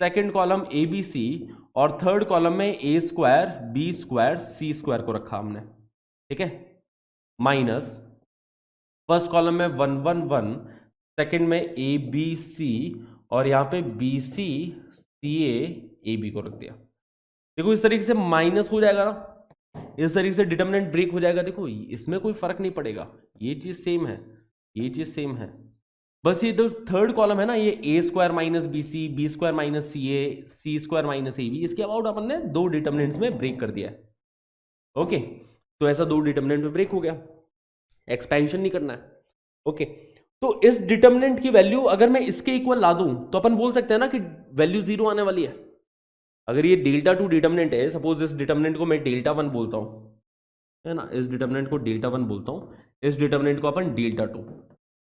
second column A B C और थर्ड कॉलम में A square B square C square को रखा हमने। ठीक है, माइनस फर्स्ट कॉलम में 1 1 1, सेकेंड में ए बी सी और यहाँ पे B C C A B को रख दिया। देखो इस तरीके से माइनस हो जाएगा ना, इस तरीके से डिटर्मिनेंट ब्रेक हो जाएगा। देखो इसमें कोई फर्क नहीं पड़ेगा, ये चीज सेम है, ये चीज सेम है। बस ये जो थर्ड कॉलम है ना, ये A square minus B C, B square minus C A, C square minus A B, इसके अबाउट अपन ने दो डिटर्मिनेंट्स में ब्रेक कर दिया है। ओके, तो ऐसा दो डिटर्मिनेंट में ब्रेक हो गया, एक्सपेंशन नहीं करना है। ओके, तो इस डिटर्मिनेंट की वैल्यू अगर मैं इसके इक्वल ला दूं तो अपन बोल सकते हैं ना कि वैल्यू जीरो आने वाली है। अगर ये डेल्टा टू डिटर्मिनेंट है, सपोज इस डिटर्मिनेंट को मैं डेल्टा 1 बोलता हूं, है ना, इस डिटर्मिनेंट को डेल्टा 1 बोलता हूं, इस डिटर्मिनेंट को अपन डेल्टा 2,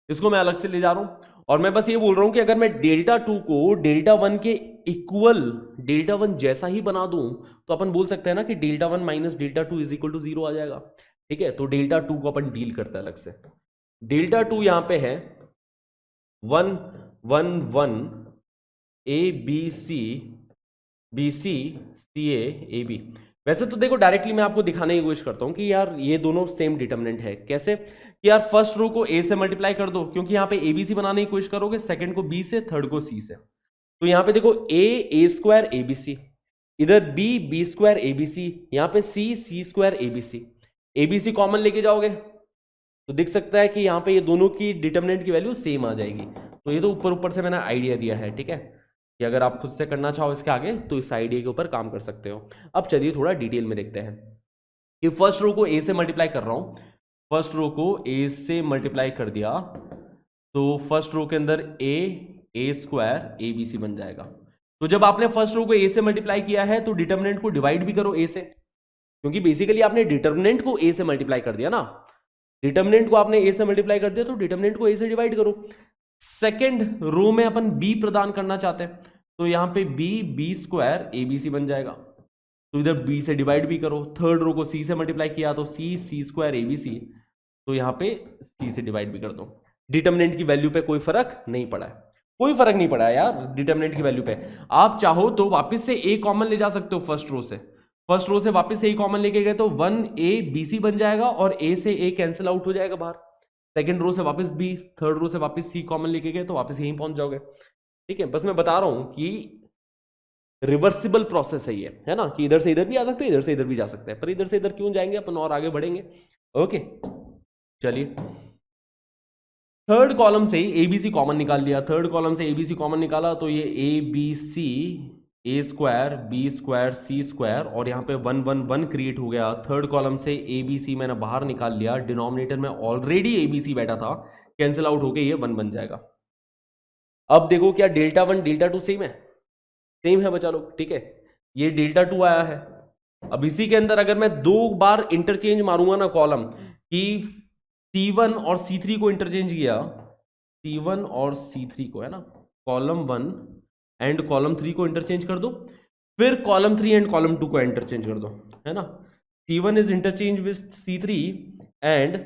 इसको मैं अलग से ले जा रहा हूं और मैं बस ये बोल रहा हूं कि अगर मैं डेल्टा टू को डेल्टा वन के इक्वल, डेल्टा वन जैसा ही बना दूं, तो अपन बोल सकते हैं ना कि delta one minus delta two is equal to zero आ जाएगा। ठीक है, तो डेल्टा टू को अपन डील करते हैं अलग से। डेल्टा टू यहां पे है 1 1 1 A B C B C C A B. वैसे तो देखो डायरेक्टली मैं आपको दिखाने की कोशिश करता हूं कि यार ये दोनों सेम डिटर्मिनेंट है। कैसे कि यार फर्स्ट रो को ए से मल्टीप्लाई कर दो, क्योंकि यहां पे एबीसी बनाने की कोशिश करोगे, सेकंड को बी से, थर्ड को सी से। तो यहां पे देखो ए स्क्वायर एबीसी, इधर बी स्क्वायर एबीसी, यहां पे सी स्क्वायर एबीसी। एबीसी कॉमन लेके जाओगे तो दिख सकता है कि यहां पे ये दोनों की डिटर्मिनेंट की वैल्यू सेम आ जाएगी। तो ये तो ऊपर ऊपर से मैंने आइडिया दिया है, ठीक है, कि अगर आप खुद से करना चाहो इसके आगे तो इस आइडिया के ऊपर काम कर सकते हो। अब चलिए थोड़ा डिटेल में देखते हैं कि फर्स्ट रो को ए से मल्टीप्लाई कर रहा हूं। फर्स्ट रो को ए से मल्टीप्लाई कर दिया तो फर्स्ट रो के अंदर ए स्क्वायर ए बी सी बन जाएगा। तो जब आपने फर्स्ट रो को ए से मल्टीप्लाई किया है तो डिटर्मिनेंट को डिवाइड भी करो ए से, क्योंकि बेसिकली आपने डिटर्मिनेंट को ए से मल्टीप्लाई कर दिया ना। डिटर्मिनेंट को आपने ए से मल्टीप्लाई कर दिया तो डिटर्मिनेंट को ए से डिवाइड करो। सेकेंड रो में अपन बी प्रदान करना चाहते हैं, तो यहां पे B square A B C बन जाएगा, तो इधर बी से डिवाइड भी करो। थर्ड रो को सी से मल्टीप्लाई किया तो सी स्क्वायर ए बी सी, तो यहां पे सी से डिवाइड भी कर दो। डिटर्मिनेंट की वैल्यू पे कोई फर्क नहीं पड़ा है, कोई फर्क नहीं पड़ा है यार डिटर्मिनेंट की वैल्यू पे। आप चाहो तो वापस से ए कॉमन ले जा सकते हो फर्स्ट रो से। फर्स्ट रो से वापस से ए कॉमन लेके गए तो 1a bc बन जाएगा और a से a कैंसिल आउट हो जाएगा बाहर। सेकंड रो से वापस b, थर्ड रो से वापस c कॉमन लेके गए तो वापस यहीं पहुंच जाओगे। ठीक है, बस मैं बता रहा हूं कि रिवर्सिबल प्रोसेस है ये, है ना, कि इधर से इधर भी आ सकते हैं, इधर से इधर भी जा सकते हैं, पर इधर से इधर क्यों जाएंगे अपन, और आगे बढ़ेंगे। ओके चलिए, थर्ड कॉलम से एबीसी कॉमन निकाल लिया। थर्ड कॉलम से एबीसी कॉमन निकाला तो ये ए B C A square B square C square और यहाँ पे 1 1 1 क्रिएट हो गया। थर्ड कॉलम से ए बी सी मैंने बाहर निकाल लिया, डिनोमिनेटर में ऑलरेडी ए बी सी बैठा था, कैंसिल आउट होके ये 1 बन जाएगा। अब देखो क्या delta one delta two same है, सेम है बच्चा लोग, ठीक है, ये डेल्टा टू आया है। अब इसी के अंदर अगर मैं दो बार इंटरचेंज मारूंगा ना कॉलम कि C1 और C3 को इंटरचेंज किया, C1 और C3 को, है ना, कॉलम 1 एंड कॉलम 3 को इंटरचेंज कर दो, फिर कॉलम 3 एंड कॉलम 2 को इंटरचेंज कर दो, है ना। C1 is interchange with C3 and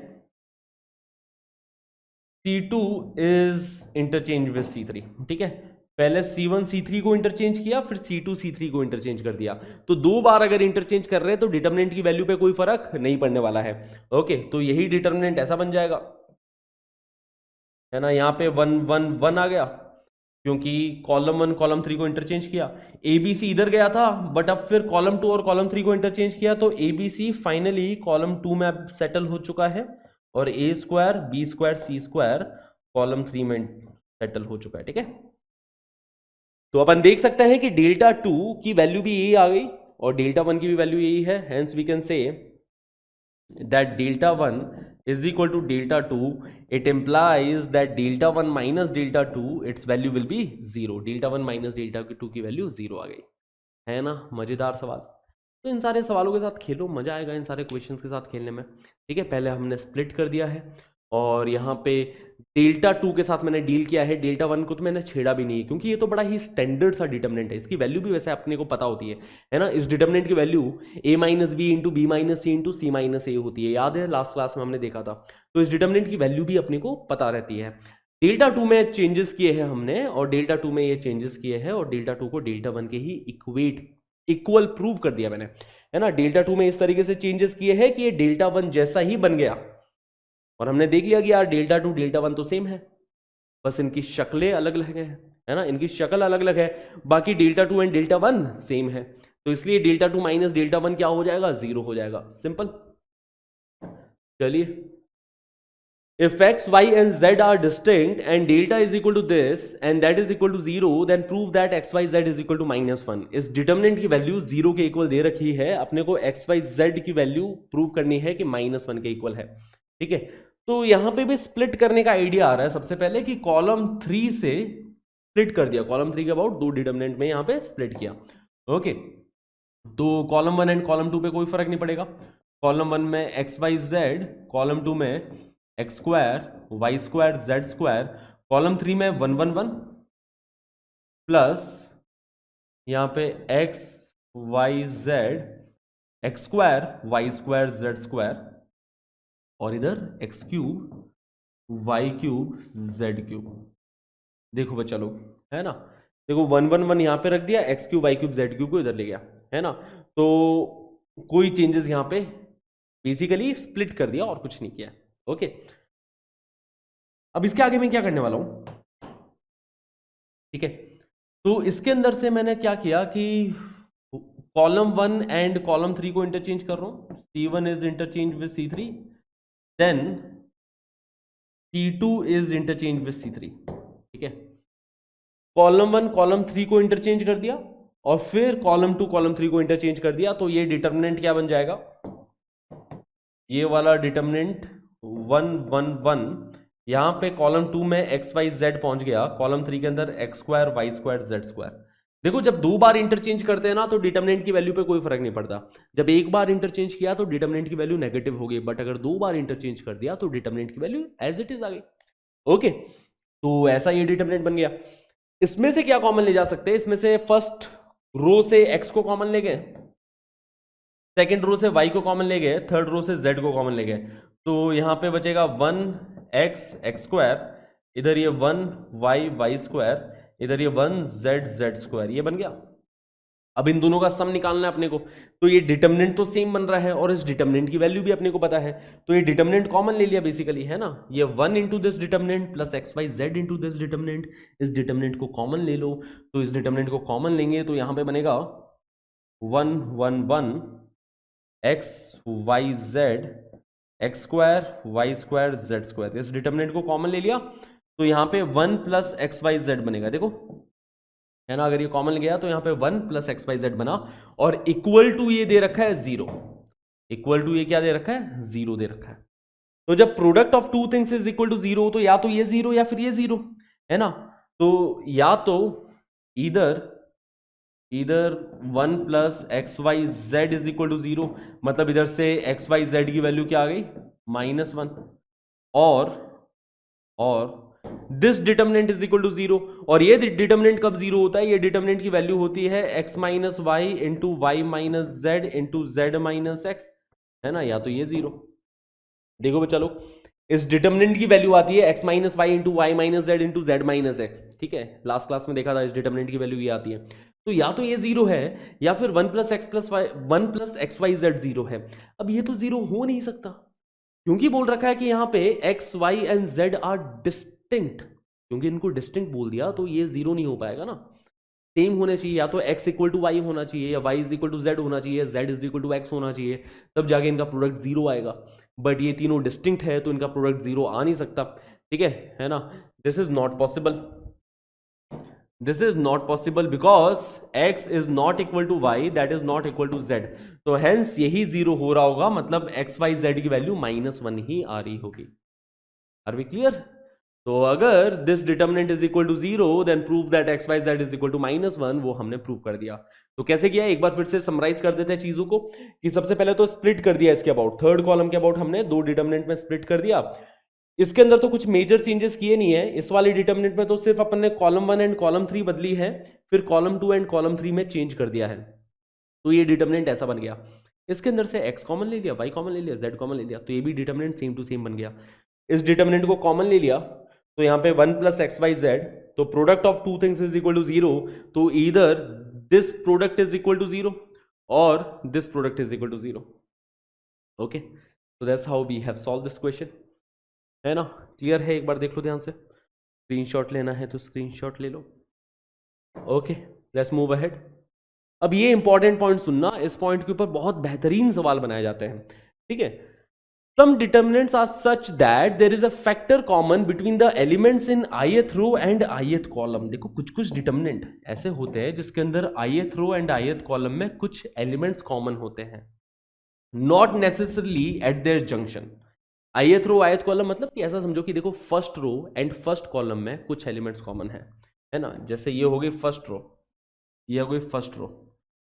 C2 is interchange with C3, ठीक है। पहले C1 C3 को इंटरचेंज किया, फिर C2 C3 को इंटरचेंज कर दिया। तो दो बार अगर इंटरचेंज कर रहे हैं तो डिटर्मिनेंट की वैल्यू पे कोई फर्क नहीं पड़ने वाला है। ओके, तो यही डिटर्मिनेंट ऐसा बन जाएगा, है ना। यहाँ पे 1 1 1 आ गया क्योंकि कॉलम 1 कॉलम 3 को इंटरचेंज किया। ABC इधर गया था बट अब फिर कॉलम 2 और कॉलम 3 को इंटरचेंज किया तो ABC फाइनली कॉलम 2 में अब सेटल हो चुका है और A square B square C square column 3 में सेटल हो चुका है, ठीक है। तो अपन देख सकते हैं कि डेल्टा 2 की वैल्यू भी यही आ गई और डेल्टा 1 की भी वैल्यू यही है। Hence we can say that delta 1 is equal to delta 2. It implies that delta 1 minus delta 2 its value will be 0. delta 1 minus delta 2 की वैल्यू 0 आ गई, है ना। मजेदार सवाल। तो इन सारे सवालों के साथ खेलो, मजा आएगा इन सारे क्वेश्चंस के साथ खेलने में, ठीक है। पहले हमने स्प्लिट कर दिया है और यहाँ पे डेल्टा 2 के साथ मैंने डील किया है, डेल्टा 1 को तो मैंने छेड़ा भी नहीं है क्योंकि ये तो बड़ा ही स्टैंडर्ड सा डिटर्मिनेंट है। इसकी वैल्यू भी वैसे अपने को पता होती है ना। इस डिटर्मिनेंट की value a minus B into B minus C into C minus A होती है, याद है लास्ट क्लास में हमने देखा था। तो इस डिटर्मिनेंट की वैल्यू भी अपने को पता रहती है। डेल्टा 2 में चेंजेस किए हैं हमने और डेल्टा 2 में ये चेंजेस किए हैं और डेल्टा 2 को डेल्टा 1 के ही इक्वल प्रूव कर दिया मैंने, है ना। डेल्टा 2 में इस तरीके से चेंजेस किए हैं कि ये डेल्टा 1 जैसा ही बन गया और हमने देख लिया कि यार डेल्टा 2 डेल्टा 1 तो सेम है, बस इनकी शक्लें अलग अलग है ना, इनकी शक्ल अलग अलग है। बाकी डेल्टा 2 एंड डेल्टा 1 सेम है, तो इसलिए डेल्टा 2 माइनस डेल्टा 1 क्या हो जाएगा, 0 हो जाएगा, सिंपल। चलिए, if x, y and z are distinct and delta is equal to this and that is equal to 0, then prove that x, y, z is equal to -1. इस determinant की वैल्यू 0 के इक्वल दे रखी है, अपने को x, y, z की value prove करनी है कि -1 के इक्वल है, ठीक है। तो यहां पे भी स्प्लिट करने का आइडिया आ रहा है सबसे पहले कि कॉलम 3 से स्प्लिट कर दिया, कॉलम 3 के अबाउट दो डिटर्मिनेंट में यहां पे स्प्लिट किया। ओके, तो कॉलम 1 एंड कॉलम 2 पे कोई फर्क नहीं पड़ेगा। कॉलम 1 में x, y, z, कॉलम 2 में x square y square z square, column 3 में 1 1 1 प्लस यहाँ पे x y z x square y square z square और इधर x cube y cube z cube. देखो बच्चा लोग, है ना, देखो 1 1 1 यहाँ पे रख दिया, x cube y cube z cube को इधर ले गया, है ना। तो कोई चेंजेस यहाँ पे बेसिकली स्प्लिट कर दिया और कुछ नहीं किया। ओके, अब इसके आगे मैं क्या करने वाला हूं, ठीक है। तो इसके अंदर से मैंने क्या किया कि कॉलम 1 एंड कॉलम 3 को इंटरचेंज कर रहा हूं। C1 is interchange with C3, then C2 is interchange with C3, ठीक है। कॉलम 1 कॉलम 3 को इंटरचेंज कर दिया और फिर कॉलम 2 कॉलम 3 को इंटरचेंज कर दिया, तो ये डिटर्मिनेंट क्या बन जाएगा, ये वाला डिटर्मिनेंट 1 1 1। यहां पे कॉलम 2 में एक्स वाई जेड पहुंच गया, कॉलम 3 के अंदर x square y square z square. देखो जब दो बार इंटरचेंज करते हैं ना तो डिटर्मिनेंट की वैल्यू पे कोई फर्क नहीं पड़ता। जब एक बार इंटरचेंज किया तो डिटर्मिनेंट की वैल्यू नेगेटिव हो गई, बट अगर दो बार इंटरचेंज कर दिया तो डिटर्मिनेंट की वैल्यू एज इट इज आ गई। ओके, तो ऐसा ये डिटर्मिनेंट बन गया। इसमें से क्या कॉमन ले जा सकते हैं, इसमें से फर्स्ट रो से एक्स को कॉमन ले गए, सेकेंड रो से वाई को कॉमन ले गए, थर्ड रो से जेड को कॉमन ले गए, तो यहां पे बचेगा 1 एक्स एक्स स्क्वायर, इधर ये 1 वाई वाई स्क्वायर, इधर ये 1 जेड जेड स्क्वायर, ये बन गया। अब इन दोनों का सम निकालना है अपने को, तो ये डिटर्मिनेंट तो सेम बन रहा है और इस डिटर्मिनेंट की वैल्यू भी अपने को पता है, तो ये डिटर्मिनेंट कॉमन ले लिया बेसिकली, है ना। ये 1 into this determinant plus x y z into this determinant, इस डिटर्मिनेंट को कॉमन ले लो, तो इस डिटर्मिनेंट को कॉमन लेंगे तो यहां पे बनेगा 1 1 1 x y z x square y square z square. इस डिटर्मिनेंट को कॉमन ले लिया तो यहाँ पे 1 प्लस एक्स वाई जेड बनेगा, देखो, है ना। अगर ये कॉमन गया तो यहाँ पे 1 प्लस एक्स वाई जेड बना और इक्वल टू ये दे रखा है 0, इक्वल टू ये क्या दे रखा है, 0 दे रखा है। तो जब product of two things is equal to 0 तो या तो ये 0 या फिर ये 0, है ना। तो या तो इधर 1 plus x y z is equal to 0, मतलब इधर से एक्स वाई जेड की वैल्यू क्या आ गई, -1, और this determinant is equal to 0, और ये डिटर्मिनेंट कब 0 होता है, ये डिटर्मिनेंट की वैल्यू होती है x minus y into y minus z into z minus x, है ना, या तो ये 0। देखो बच्चा लोग, इस डिटर्मिनेंट की वैल्यू आती है x minus y into y minus z into z minus x, ठीक है। लास्ट क्लास में देखा था इस डिटर्मिनेंट की वैल्यू ये आती है, तो या तो ये 0 है या फिर 1 प्लस एक्स वाई जेड 0 है। अब ये तो 0 हो नहीं सकता क्योंकि बोल रखा है कि यहाँ पे x y and z are distinct, क्योंकि इनको डिस्टिंक्ट बोल दिया तो ये 0 नहीं हो पाएगा ना। सेम होने चाहिए, या तो x इक्वल टू वाई होना चाहिए, या y is equal to z होना चाहिए, z is equal to x होना चाहिए, तब जाके इनका प्रोडक्ट 0 आएगा। बट ये तीनों डिस्टिंक्ट है तो इनका प्रोडक्ट 0 आ नहीं सकता, ठीक है ना। This is not possible, this is not possible because x is not equal to y, that is not equal to z, तो हेंस यही 0 हो रहा होगा, मतलब x y z की वैल्यू -1 ही आ रही होगी। Are we clear? तो अगर this determinant is equal to 0 then prove that x y z is equal to -1, वो हमने प्रूव कर दिया। तो कैसे किया, एक बार फिर से समराइज कर देते हैं चीजों को, कि सबसे पहले तो स्प्लिट कर दिया इसके अबाउट, थर्ड कॉलम के अबाउट हमने दो डिटर्मिनेंट में स्प्लिट कर दिया। इसके अंदर तो कुछ मेजर चेंजेस किए नहीं है, इस वाले डिटर्मिनेंट में तो सिर्फ अपन ने कॉलम 1 एंड कॉलम 3 बदली है, फिर कॉलम 2 एंड कॉलम 3 में चेंज कर दिया है, तो ये डिटर्मिनेंट ऐसा बन गया। इसके अंदर से x कॉमन ले लिया, y कॉमन ले लिया, z कॉमन ले लिया, तो ये भी डिटर्मिनेंट सेम टू सेम बन गया। इस डिटर्मिनेंट को कॉमन ले लिया तो यहाँ पे 1 प्लस एक्स वाई जेड, तो product of two things is equal to 0, तो इधर this product is equal to 0 और this product is equal to 0। Okay, so that's how we have solve this question, है ना। क्लियर है? एक बार देख लो ध्यान से, स्क्रीनशॉट लेना है तो स्क्रीनशॉट ले लो। Okay, let's move ahead. अब ये इंपॉर्टेंट पॉइंट सुनना, इस पॉइंट के ऊपर बहुत बेहतरीन सवाल बनाए जाते हैं, ठीक है। Some determinants are such that there is a factor common between the elements in ith row and ith column। देखो कुछ कुछ डिटर्मिनेंट ऐसे होते हैं जिसके अंदर ith row and ith column में कुछ एलिमेंट्स कॉमन होते हैं, not necessarily eight there junction. ith row ith column मतलब कि ऐसा समझो कि देखो first row and first column में कुछ एलिमेंट्स कॉमन है ना। जैसे ये हो गई फर्स्ट रो, ये हो गई फर्स्ट रो,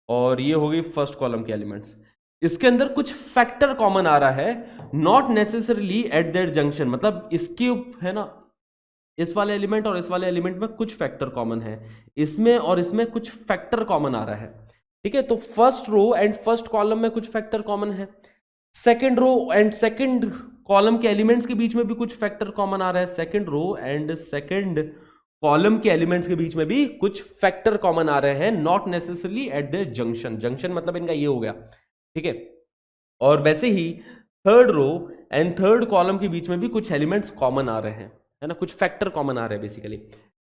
और ये हो गई फर्स्ट कॉलम के एलिमेंट्स। इसके अंदर कुछ फैक्टर कॉमन आ रहा है, not necessarily at that junction, मतलब इसके, है ना, इस वाले एलिमेंट और इस वाले एलिमेंट में कुछ फैक्टर कॉमन है, इसमें और इसमें कुछ फैक्टर कॉमन आ रहा है, ठीक है। तो first row and first column में कुछ फैक्टर कॉमन है, second row and second column के एलिमेंट्स के बीच में भी कुछ फैक्टर कॉमन आ रहा है, second row and second column के एलिमेंट्स के बीच में भी कुछ फैक्टर कॉमन आ रहे हैं, not necessarily at the junction, junction मतलब इनका ये हो गया, ठीक है। और वैसे ही third row and third column के बीच में भी कुछ एलिमेंट्स कॉमन आ रहे हैं, है ना, कुछ फैक्टर कॉमन आ रहे हैं बेसिकली,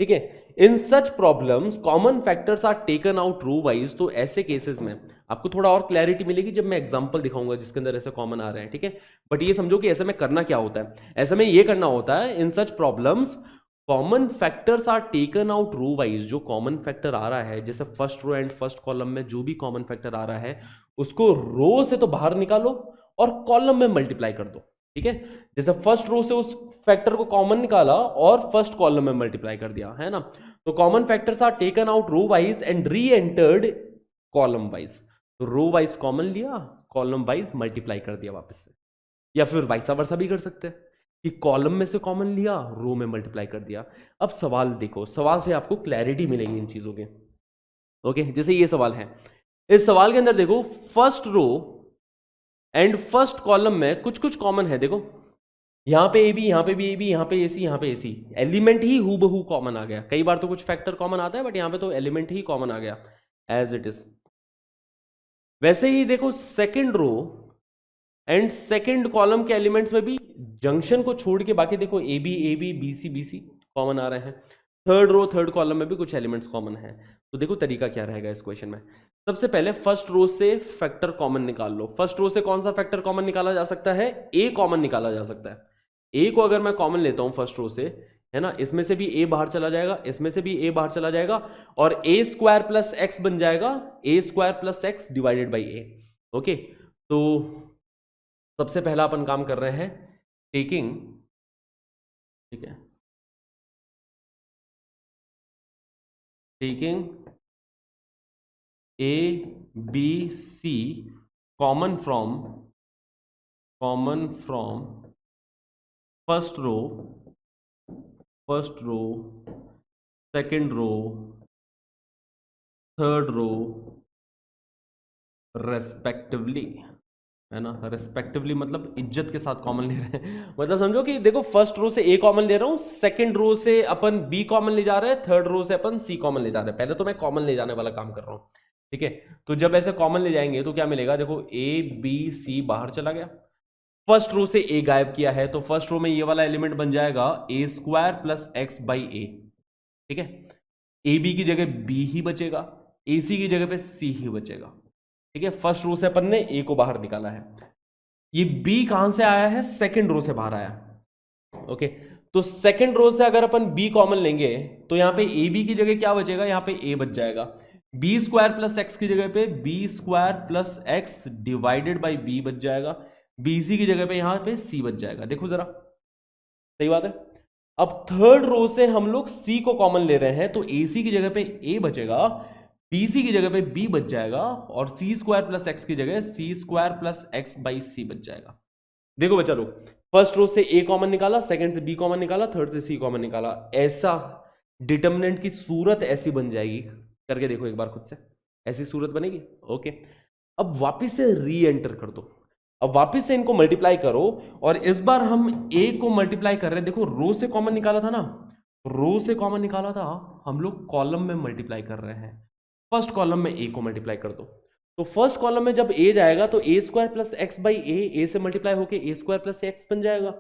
ठीक है। In such problems common factors are taken out row wise. तो ऐसे केसेस में आपको थोड़ा और क्लैरिटी मिलेगी जब मैं एग्जांपल दिखाऊंगा जिसके अंदर ऐसे कॉमन आ रहे हैं, ठीक है। बट ये समझो कि ऐसे में करना क्या होता है, ऐसे में ये करना होता है, in such problems common factors are taken out row wise. जो कॉमन फैक्टर आ रहा है, जैसे first row and first column में जो भी कॉमन फैक्टर आ रहा है उसको रो से तो बाहर निकालो और कॉलम में मल्टीप्लाई कर दो, ठीक है। जैसे फर्स्ट रो से उस फैक्टर को कॉमन निकाला और फर्स्ट कॉलम में मल्टीप्लाई कर दिया, है ना। तो common factors are taken out row wise and reentered column wise. तो रो वाइज कॉमन लिया, कॉलम वाइज मल्टीप्लाई कर दिया वापस से, या फिर वाइसा वर्सा भी कर सकते हैं कि कॉलम में से कॉमन लिया, रो में मल्टीप्लाई कर दिया। अब सवाल देखो, सवाल से आपको क्लैरिटी मिलेगी इन चीजों के, ओके। जैसे ये सवाल है, इस सवाल के अंदर देखो first row and first column में कुछ कुछ कॉमन है, देखो यहां पे ए बी, यहां पे भी ए बी, यहां पे ए सी, यहां पे ए सी, एलिमेंट ही हूबहू कॉमन आ गया। कई बार तो कुछ फैक्टर कॉमन आता है बट यहां पे तो एलिमेंट ही कॉमन आ गया एज इट इज। वैसे ही देखो second row and second column के एलिमेंट्स में भी जंक्शन को छोड़ के बाकी देखो ए बी सी कॉमन आ रहे हैं। थर्ड रो थर्ड कॉलम में भी कुछ एलिमेंट्स कॉमन है। तो देखो तरीका क्या रहेगा इस क्वेश्चन में। सबसे पहले फर्स्ट रो से फैक्टर कॉमन निकाल लो। फर्स्ट रो से कौन सा फैक्टर कॉमन निकाला जा सकता है? ए कॉमन निकाला जा सकता है। ए को अगर मैं कॉमन लेता हूं फर्स्ट रो से, है ना, इसमें से भी ए बाहर चला जाएगा, इसमें से भी ए बाहर चला जाएगा और ए स्क्वायर प्लस एक्स बन जाएगा, A square plus x divided by A. Okay, तो सबसे पहला अपन काम कर रहे हैं टेकिंग, ठीक है, taking A B C common from first row second row third row respectively, है ना। रेस्पेक्टिवली मतलब इज्जत के साथ कॉमन ले रहे हैं। मतलब समझो कि देखो फर्स्ट रो से ए कॉमन ले रहा हूं, सेकंड रो से अपन बी कॉमन ले जा रहे हैं, थर्ड रो से अपन सी कॉमन ले जा रहे हैं। पहले तो मैं कॉमन ले जाने वाला काम कर रहा हूं, ठीक है। तो जब ऐसे कॉमन ले जाएंगे तो क्या मिलेगा, देखो ए बी सी बाहर चला गया, फर्स्ट रो से ए गायब किया है, तो फर्स्ट रो में ये वाला एलिमेंट बन जाएगा A square plus x by ए, ठीक है। ए बी की जगह बी ही बचेगा, ए सी की जगह पे सी ही बचेगा, ठीक है। फर्स्ट रो से अपन ने ए को बाहर निकाला है, ये बी कहां से आया है? सेकंड रो से बाहर आया, ओके। तो सेकंड रो से अगर अपन बी कॉमन लेंगे तो यहां पे ए बी की जगह क्या बचेगा? यहां पे ए बच जाएगा, बी स्क्वायर प्लस एक्स की जगह पे B square plus x divided by B बच जाएगा, बी सी की जगह पे यहां पे सी बच जाएगा। देखो जरा, सही बात है। अब थर्ड रो से हम लोग सी को कॉमन ले रहे हैं, तो ए सी की जगह पे ए बचेगा, बी सी की जगह पे बी बच जाएगा और सी स्क्वायर प्लस एक्स की जगह सी स्क्वायर प्लस एक्स बाई सी बच जाएगा। देखो बच्चा लोग, फर्स्ट रो से ए कॉमन निकाला, सेकंड से बी कॉमन निकाला, थर्ड से सी कॉमन निकाला, ऐसा डिटर्मिनेंट की सूरत ऐसी बन जाएगी। करके देखो एक बार खुद से, ऐसी सूरत बनेगी, ओके। अब वापिस से री एंटर कर दो, अब वापिस से इनको मल्टीप्लाई करो और इस बार हम ए को मल्टीप्लाई कर रहे हैं। देखो रो से कॉमन निकाला था ना, रो से कॉमन निकाला था, हम लोग कॉलम में मल्टीप्लाई कर रहे हैं। फर्स्ट कॉलम में ए को मल्टीप्लाई कर दो, तो फर्स्ट कॉलम में जब ए जाएगा तो A square plus x by ए से मल्टीप्लाई होके ए स्क्वायर प्लस एक्स बन जाएगा,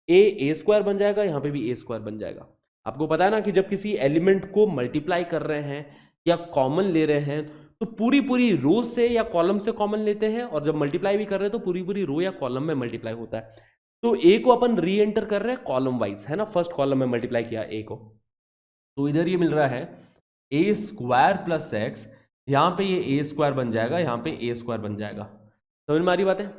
ए स्क्वायर बन जाएगा, यहां पे भी ए स्क्वायर बन जाएगा। आपको पता है ना कि जब किसी एलिमेंट को मल्टीप्लाई कर रहे हैं या कॉमन ले रहे हैं तो पूरी पूरी रो से या कॉलम से कॉमन लेते हैं, और जब मल्टीप्लाई भी कर रहे हैं तो पूरी पूरी रो या कॉलम में मल्टीप्लाई होता है। तो ए को अपन री एंटर कर रहे हैं कॉलम वाइज, है ना। फर्स्ट कॉलम में मल्टीप्लाई किया ए को, तो इधर ये मिल रहा है ए स्क्वायर प्लस एक्स, यहां पे ये ए स्क्वायर बन जाएगा, यहां पे ए स्क्वायर बन जाएगा। समझ में आ रही बात है।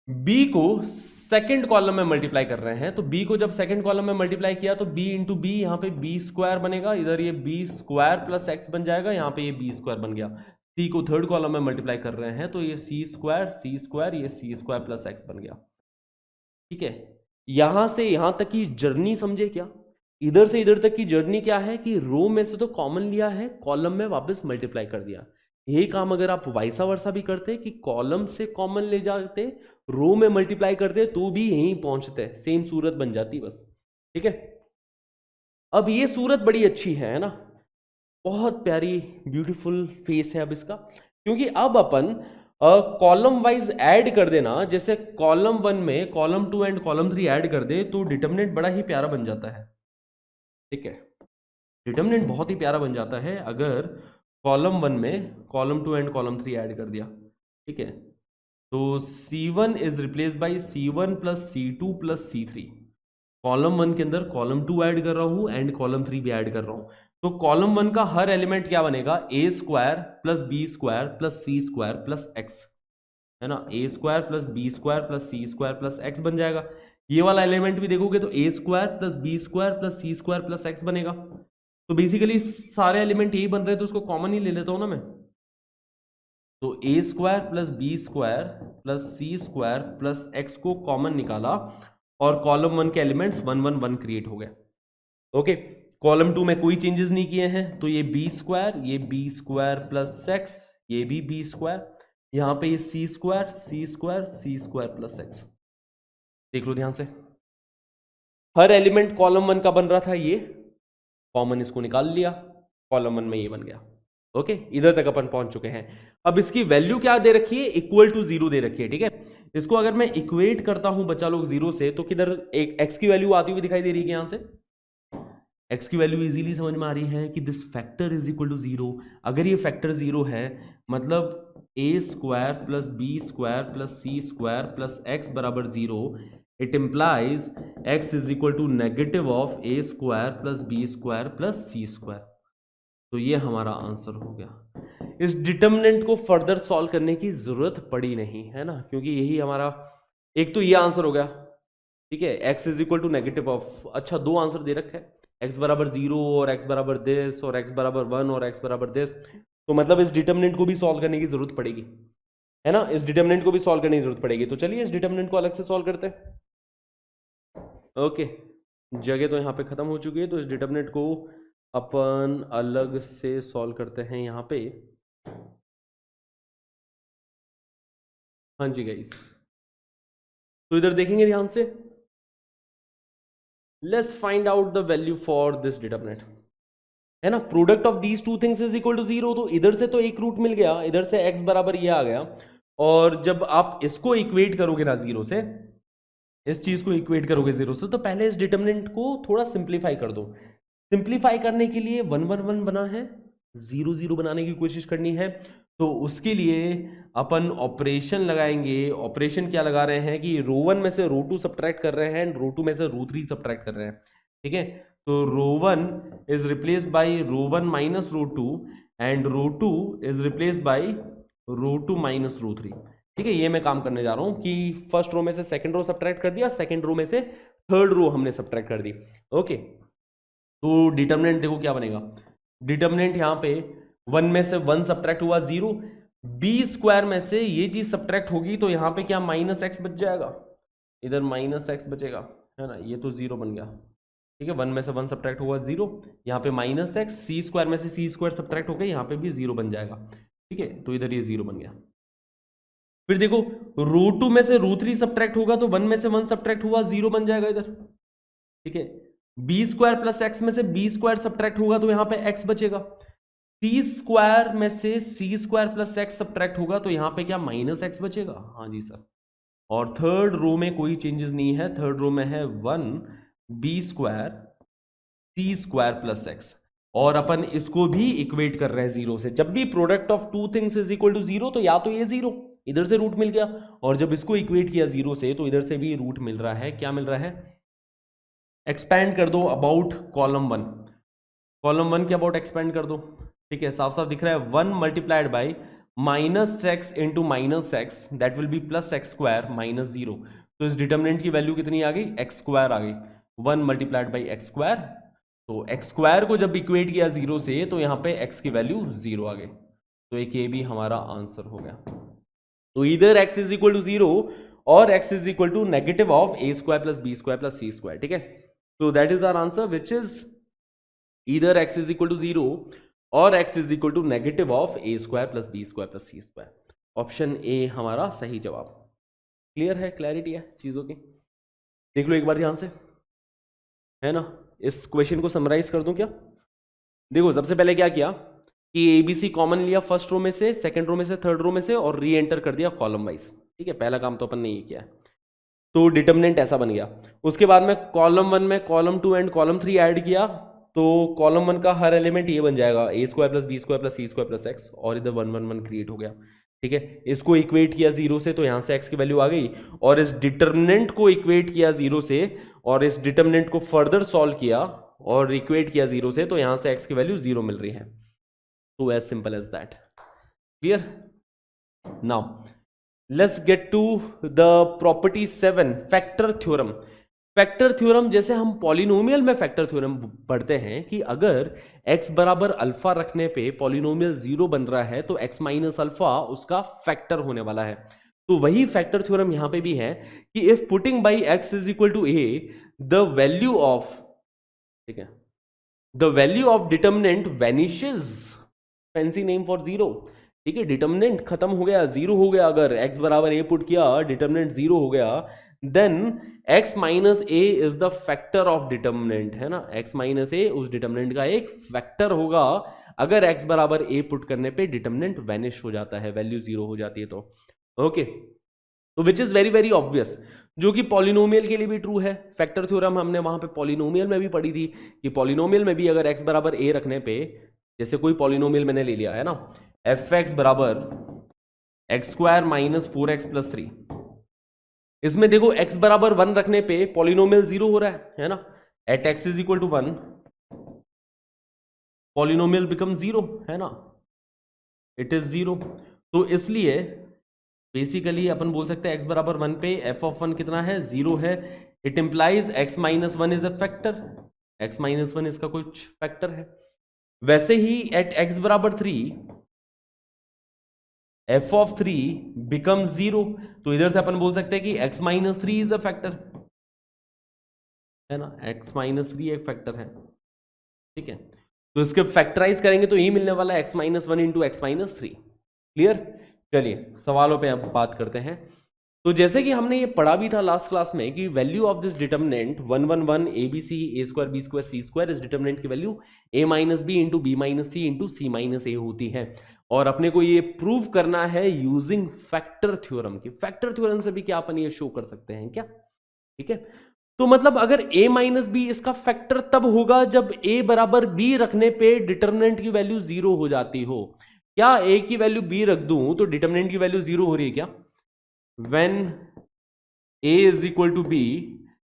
बी को सेकंड कॉलम में मल्टीप्लाई कर रहे हैं, तो बी को जब सेकंड कॉलम में मल्टीप्लाई किया तो बी इंटू बी, यहां पे बी स्क्वायर बनेगा, इधर ये बी स्क्वायर प्लस एक्स बन जाएगा, यहां पे ये बी स्क्वायर बन गया। सी को थर्ड कॉलम में मल्टीप्लाई कर रहे हैं तो ये सी स्क्वायर ये सी स्क्वायर प्लस एक्स बन गया, ठीक है। यहां से यहां तक की जर्नी समझे क्या? इधर से इधर तक की जर्नी क्या है कि रो में से तो कॉमन लिया है, कॉलम में वापस मल्टीप्लाई कर दिया। यही काम अगर आप वाइसा वर्सा भी करते कि कॉलम से कॉमन ले जाते, रो में मल्टीप्लाई करते, तो भी यहीं पहुंचते, सेम सूरत बन जाती बस। ठीक है, अब ये सूरत बड़ी अच्छी है ना, बहुत प्यारी ब्यूटीफुल फेस है अब इसका, क्योंकि अब अपन कॉलम वाइज ऐड कर देना, जैसे कॉलम 1 में कॉलम 2 एंड कॉलम 3 ऐड कर दे तो डिटर्मिनेंट बड़ा ही प्यारा बन जाता है। ठीक है, डिटर्मिनेंट बहुत ही प्यारा बन जाता है अगर कॉलम 1 में कॉलम 2 एंड कॉलम 3 ऐड कर दिया। ठीक है, तो C1 is replace by C1 plus C2 plus C3। Column 1 के अंदर कॉलम 2 ऐड कर रहा हूं एंड कॉलम 3 भी ऐड कर रहा हूं, तो कॉलम 1 का हर एलिमेंट क्या बनेगा, A square plus B square plus C square plus X, है ना, A square plus B square plus C square plus X बन जाएगा। ये वाला एलिमेंट भी देखोगे तो A square plus B square plus C square plus X बनेगा। तो बेसिकली सारे एलिमेंट यही बन रहे हैं, तो उसको कॉमन ही ले लेता हूं ना मैं। तो A square plus B square plus C square plus X को कॉमन निकाला और कॉलम 1 के एलिमेंट्स 1 1 1 क्रिएट हो गए। ओके, कॉलम 2 में कोई चेंजेस नहीं किए हैं, तो ये बी स्क्वायर प्लस एक्स, ये भी बी स्क्वायर, यहां पे ये सी स्क्वायर प्लस एक्स। देख लो ध्यान से, हर एलिमेंट कॉलम 1 का बन रहा था, ये कॉमन इसको निकाल लिया, कॉलम 1 में ये बन गया। ओके, इधर तक अपन पहुंच चुके हैं। अब इसकी वैल्यू क्या दे रखी है, इक्वल टू 0 दे रखी है। ठीक है, इसको अगर मैं इक्वेट करता हूं बच्चा लोग 0 से, तो किधर एक एक्स की वैल्यू आती हुई दिखाई दे रही है यहां से, एक्स की वैल्यू इजीली समझ में आ रही है कि this factor is equal to 0। अगर ये फैक्टर 0 है, मतलब A square plus B square plus C square plus X बराबर 0, it implies X is equal to negative of A square plus B square plus C square. तो ये हमारा answer हो गया। इस डिटर्मिनेंट को फर्दर सॉल्व करने की जरूरत पड़ी नहीं, है ना, क्योंकि यही हमारा, एक तो ये आंसर हो गया। ठीक है, x is equal to negative of, अच्छा दो आंसर दे रखा है, एक्स बराबर 0 और एक्स बराबर दिस और एक्स बराबर 1 और एक्स बराबर दिस, तो मतलब इस डिटर्मिनेंट को भी सॉल्व करने की जरूरत पड़ेगी, है ना, इस डिटर्मिनेंट को भी सॉल्व करने की जरूरत पड़ेगी। तो चलिए इस डिटर्मिनेंट को अलग से सॉल्व करते हैं। ओके, जगह तो यहाँ पे खत्म हो चुकी है, तो इस डिटर्मिनेंट को अपन अलग से सॉल्व करते हैं यहाँ पे। हाँ जी गाइस, तो इधर देखेंगे ध्यान से, let's find out the value for this determinant, है ना, product of these two things is equal to 0। तो इधर से तो एक रूट मिल गया, इधर से x बराबर ये आ गया, और जब आप इसको इक्वेट करोगे ना 0 से, इस चीज को इक्वेट करोगे 0 से, तो पहले इस डिटर्मिनेंट को थोड़ा सिंप्लीफाई कर दो। सिंप्लीफाई करने के लिए 1 1 1 बना है, 0 0 बनाने की कोशिश करनी है, तो उसके लिए अपन ऑपरेशन लगाएंगे। ऑपरेशन क्या लगा रहे हैं कि रो 1 में से रो 2 सब्ट्रैक्ट कर रहे हैं, रो 2 में से रो 3 सब्ट्रैक्ट कर रहे हैं। ठीक है, तो row 1 is replace by row 1 minus row 2 and row 2 is replace by row 2 minus row 3। ठीक है, ये मैं काम करने जा रहा हूं कि फर्स्ट रो में से सेकंड रो सब्ट्रैक्ट कर दिया, सेकंड रो में से थर्ड रो हमने सब्ट्रैक्ट कर दी। ओके, तो डिटर्मिनेंट देखो क्या बनेगा, डिटर्मिनेंट यहाँ पे 1 में से 1 सब्ट्रैक्ट हुआ 0, बी स्क्वायर में से ये चीज सब्ट्रैक्ट होगी, तो यहाँ पे क्या माइनस एक्स बच जाएगा, इधर माइनस एक्स बचेगा, है ना, ये तो 0 बन गया। ठीक है, 1 में से 1 सब्ट्रैक्ट हुआ 0, यहाँ पे माइनस एक्स, सी स्क्वायर में से सी स्क्वायर सब्ट्रैक्ट हो गया, यहाँ पे भी 0 बन जाएगा। ठीक है, तो इधर ये 0 बन गया। फिर देखो रो 2 में से रो 3 सब्ट्रैक्ट होगा, तो 1 में से 1 सब्ट्रैक्ट हुआ 0 बन जाएगा इधर। ठीक है, बी स्क्वायर प्लस एक्स में से बी स्क्वायर सब्ट्रैक्ट होगा, तो यहाँ पे एक्स बचेगा। सी स्क्वायर में से सी स्क्वायर प्लस एक्स सब्ट्रैक्ट होगा, तो यहाँ पे क्या माइनस एक्स बचेगा। हाँ जी सर, और थर्ड रो में कोई चेंजेस नहीं है, थर्ड रो में है 1 B square C square plus X, और अपन इसको भी इक्वेट कर रहे हैं 0 से। जब भी product of two things is equal to 0, तो या तो ये 0, इधर से रूट मिल गया, और जब इसको इक्वेट किया 0 से, तो इधर से भी रूट मिल रहा है। क्या मिल रहा है, एक्सपैंड कर दो अबाउट कॉलम 1, कॉलम 1 के अबाउट एक्सपैंड कर दो। ठीक है, साफ साफ दिख रहा है 1 multiplied by minus x into minus x, that will B plus x square minus 0। तो इस डिटर्मिनेंट की वैल्यू कितनी आ गई, एक्स स्क्वायर आ गई, 1 मल्टीप्लाइड बाई एक्स स्क्वायर। तो एक्स स्क्वायर को जब इक्वेट किया 0 से, तो यहाँ पे एक्स की वैल्यू 0 आ गई, तो एक ये भी हमारा आंसर हो गया। तो इधर एक्स इज इक्वल टू 0 और x is equal to negative of A square plus B square plus C square. ठीक है, So that is our answer, which is either x is equal to 0 or x is equal to negative of a square plus b square plus c square. Option A हमारा सही जवाब. Clear है, clarity है चीजों की. देख लो एक बार ध्यान से, है ना. इस क्वेश्चन को समराइज कर दूं क्या? देखो सबसे पहले क्या किया कि एबीसी कॉमन लिया फर्स्ट रो में से, सेकंड रो में से, थर्ड रो में से, और री एंटर कर दिया कॉलम वाइज. ठीक है, पहला काम तो अपन ने ये किया है. तो डिटर्मिनेंट ऐसा बन गया. उसके बाद में कॉलम 1 में कॉलम 2 एंड कॉलम 3 ऐड किया, तो कॉलम 1 का हर एलिमेंट ये बन जाएगा A square plus B square plus C square plus X, और इधर 1 1 1 क्रिएट हो गया. ठीक है, इसको इक्वेट किया 0 से, तो यहाँ से x की वैल्यू आ गई, और इस डिटर्मिनेंट को इक्वेट किया 0 से, और इस डिटर्मिनेंट को फर्दर सॉल्व किया और इक्वेट किया 0 से, तो यहाँ से x की वैल्यू 0 मिल रही है. तो as simple as that. Clear? Now let's get to the property 7, factor theorem. Factor theorem जैसे हम पॉलिनोमियल में फैक्टर थ्योरम पढ़ते हैं कि अगर x बराबर अल्फा रखने पे पॉलिनोमियल 0 बन रहा है तो x माइनस अल्फा उसका फैक्टर होने वाला है. तो वही फैक्टर थ्योरम यहां पे भी है कि if putting by x is equal to a the value of, ठीक है, the value of determinant vanishes. Fancy name for 0. ठीक है, डिटर्मिनेंट खत्म हो गया, 0 हो गया. अगर x बराबर a पुट किया, डिटर्मिनेंट 0 हो गया, then x minus a is the factor of determinant, है ना. x माइनस ए उस डिटर्मिनेंट का एक फैक्टर होगा. अगर x बराबर a पुट करने पे डिटर्मिनेंट वैनिश हो जाता है, वैल्यू 0 हो जाती है तो. ओके, तो which is very very obvious, जो कि पॉलिनोमियल के लिए भी ट्रू है. फैक्टर थ्योरम हमने वहां पे पॉलिनोमियल में भी पढ़ी थी कि पॉलिनोमियल में भी अगर x बराबर a रखने पे, जैसे कोई पॉलिनोमियल मैंने ले लिया है ना, एफ एक्स बराबर x square minus 4x plus 3, इसमें देखो x बराबर 1 रखने पे पॉलिनोमियल 0 हो रहा है ना. At x is equal to 1 polynomial become 0, है ना, इट इज 0. तो इसलिए बेसिकली अपन बोल सकते हैं x बराबर 1 पे f ऑफ 1 कितना है, 0 है. It implies x minus 1 is a factor, x minus 1 इसका कुछ फैक्टर है. वैसे ही एट x बराबर 3 f ऑफ 3 बिकम 0, तो इधर से अपन बोल सकते हैं कि x minus 3 is a factor, है ना. x माइनस 3 एक फैक्टर है. ठीक है, तो इसके फैक्टराइज करेंगे तो यही मिलने वाला है x minus 1 into x minus 3. Clear? चलिए सवालों पे अब बात करते हैं. तो जैसे कि हमने ये पढ़ा भी था लास्ट क्लास में कि value of this determinant 1 1 1 A B C A square B square C square, इस डिटर्मिनेंट की value a minus B into B minus C into C minus A होती है. और अपने को ये प्रूव करना है यूजिंग फैक्टर थ्योरम की. फैक्टर थ्योरम से भी क्या अपन ये शो कर सकते हैं क्या? ठीक है, तो मतलब अगर a माइनस बी इसका फैक्टर तब होगा जब a बराबर b रखने पे डिटर्मिनेंट की वैल्यू 0 हो जाती हो. क्या a की वैल्यू b रख दूं तो डिटर्मिनेंट की वैल्यू 0 हो रही है क्या? When a is equal to b,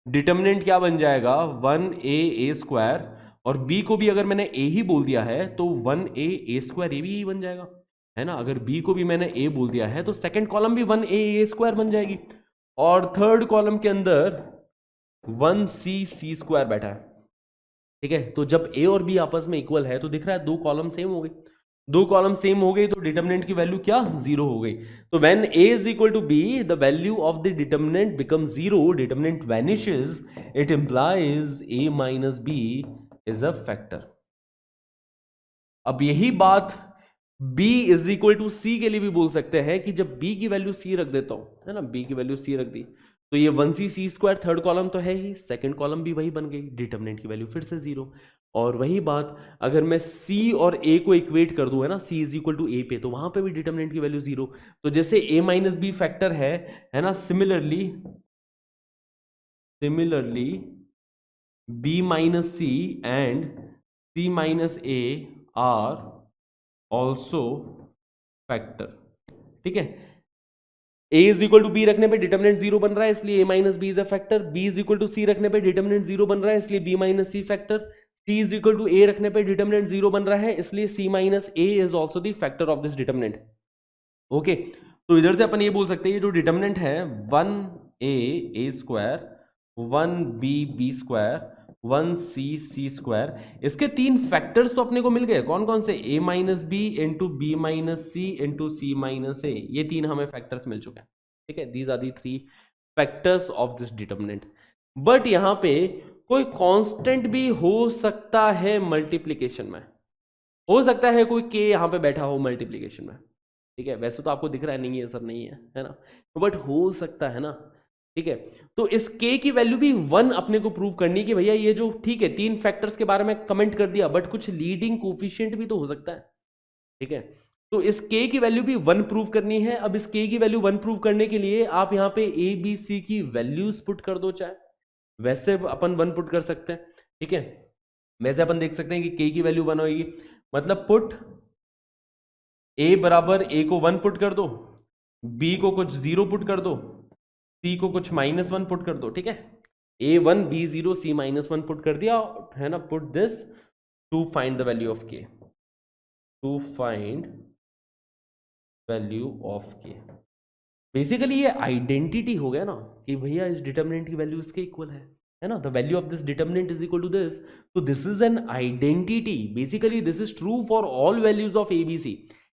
determinant क्या बन जाएगा, 1a स्क्वायर, और b को भी अगर मैंने a ही बोल दिया है तो 1a स्क्वायर ये भी यही बन जाएगा, है ना. अगर b को भी मैंने a बोल दिया है तो सेकंड कॉलम भी 1a स्क्वायर बन जाएगी, और थर्ड कॉलम के अंदर 1c स्क्वायर बैठा है. ठीक है, तो जब a और b आपस में इक्वल है तो दिख रहा है दो कॉलम सेम हो गई. दो कॉलम सेम हो गई तो डिटर्मिनेंट की वैल्यू क्या, 0 हो गई. तो when a is equal to b the value of the determinant become 0, determinant vanishes, it implies a minus b is a factor. अब यही बात b is equal to c के लिए भी बोल सकते हैं कि जब b की वैल्यू c रख देता हूं, है ना, b की वैल्यू c रख दी तो ये 1c स्क्वायर थर्ड कॉलम तो है ही, सेकंड कॉलम भी वही बन गई, डिटर्मिनेंट की वैल्यू फिर से 0. और वही बात अगर मैं c और a को इक्वेट कर दूं, है ना, c is equal to a पे, तो वहां पे भी डिटर्मिनेंट की वैल्यू 0. तो जैसे a माइनस बी फैक्टर है ना, similarly b minus c and c minus a are also factor. ठीक है, a is equal to b रखने पे डिटर्मिनेंट 0 बन रहा है इसलिए a minus b is a factor. b is equal to c रखने पे डिटर्मिनेंट 0 बन रहा है इसलिए b minus c factor. c is equal to a रखने पे डिटर्मिनेंट 0 बन रहा है इसलिए c minus a is also the factor of this determinant. Okay, तो इधर से अपन ये बोल सकते हैं ये जो डिटर्मिनेंट है 1a square 1b B square 1c square, इसके तीन फैक्टर्स तो अपने को मिल गए. कौन कौन से, a minus B into B minus C into C minus A, ये तीन हमें फैक्टर्स मिल चुके हैं. ठीक है, these are the 3 factors of this determinant. But यहाँ पे कोई कांस्टेंट भी हो सकता है मल्टीप्लिकेशन में, हो सकता है कोई के यहाँ पे बैठा हो मल्टीप्लिकेशन में, ठीक है। वैसे तो आपको दिख रहा है नहीं है सर, नहीं है ना, बट हो सकता है ना, ठीक है। तो इस k की वैल्यू भी 1 अपने को प्रूव करनी कि भैया ये जो, ठीक है, 3 फैक्टर्स के बारे में कमेंट कर दिया, बट कुछ लीडिंग कोफिशिएंट भी तो हो सकता है, ठीक है। तो इस k की वैल्यू भी 1 प्रूव करनी है। अब इस k की वैल्यू 1 प्रूव करने के लिए आप यहाँ पे a b c की वैल्यूज पुट कर दो, चाहे वैसे अपन 1 पुट कर सकते हैं, ठीक है। वैसे अपन देख सकते हैं कि k की वैल्यू 1 होगी, मतलब पुट a बराबर a को 1 पुट कर दो, b को कुछ 0 पुट कर दो, c को कुछ -1 पुट कर दो, ठीक है। a1 b0 c-1 पुट कर दिया है ना। Put this to find the value of k, to find value of k। Basically ये आइडेंटिटी हो गया ना कि भैया इस डिटर्मिनेंट की वैल्यू इसके इक्वल है ना। The value of this determinant is equal to this, तो this is an identity. Basically this is true for all values of ABC.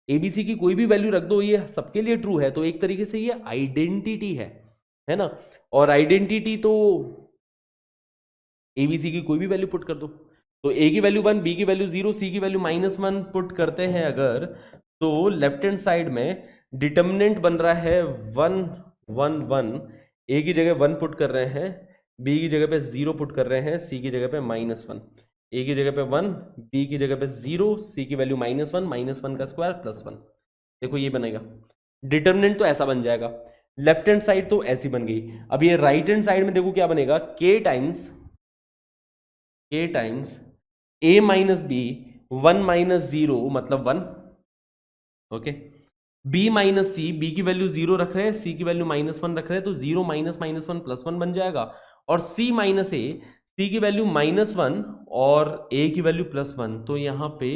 ABC की कोई भी वैल्यू रख दो, ये सबके लिए ट्रू है, तो एक तरीके से ये आइडेंटिटी है ना। और आइडेंटिटी तो एबीसी की कोई भी वैल्यू पुट कर दो, तो ए की वैल्यू 1, बी की वैल्यू 0, सी की वैल्यू -1 पुट करते हैं अगर, तो लेफ्ट हैंड साइड में डिटर्मिनेंट बन रहा है 1 1 1। ए की जगह 1 पुट कर रहे हैं, बी की जगह पे 0 पुट कर रहे हैं, सी की जगह पे -1, ए की जगह पे 1, बी की जगह पे 0, सी की वैल्यू -1 का स्क्वायर +1। देखो ये बनेगा डिटर्मिनेंट, तो ऐसा बन जाएगा। लेफ्ट हैंड साइड तो ऐसी बन गई। अब ये राइट हैंड साइड में देखो क्या बनेगा, k times a minus b, 1 - 0 मतलब 1, okay. b minus c, b की वैल्यू 0 रख रहे हैं, सी की वैल्यू -1 रख रहे हैं, तो 0 - -1 +1 बन जाएगा। और c माइनस ए, सी की वैल्यू -1 और a की वैल्यू +1, तो यहाँ पे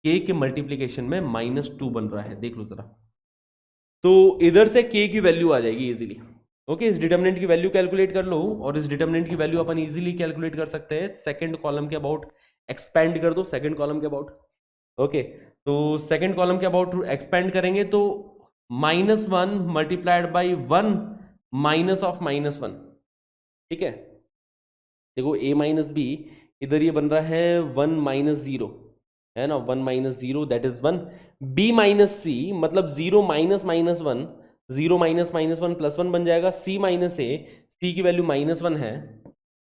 k के मल्टीप्लीकेशन में -2 बन रहा है, देख लो जरा। तो इधर से k की वैल्यू आ जाएगी इजीली, ओके। इस डिटर्मिनेंट की वैल्यू कैलकुलेट कर लो, और इस डिटर्मिनेंट की वैल्यू अपन इजीली कैलकुलेट कर सकते हैं। सेकंड कॉलम के अबाउट एक्सपेंड कर दो, सेकंड कॉलम के अबाउट, ओके। तो सेकंड कॉलम के अबाउट एक्सपेंड करेंगे तो -1 मल्टीप्लाइड बाई 1 माइनस ऑफ -1, ठीक है। देखो a माइनस बी, इधर ये बन रहा है 1 - 0, है ना, 1 - 0 दैट इज 1। b माइनस सी मतलब 0 - -1, 0 - -1 +1 बन जाएगा। c माइनस ए, सी की वैल्यू -1 है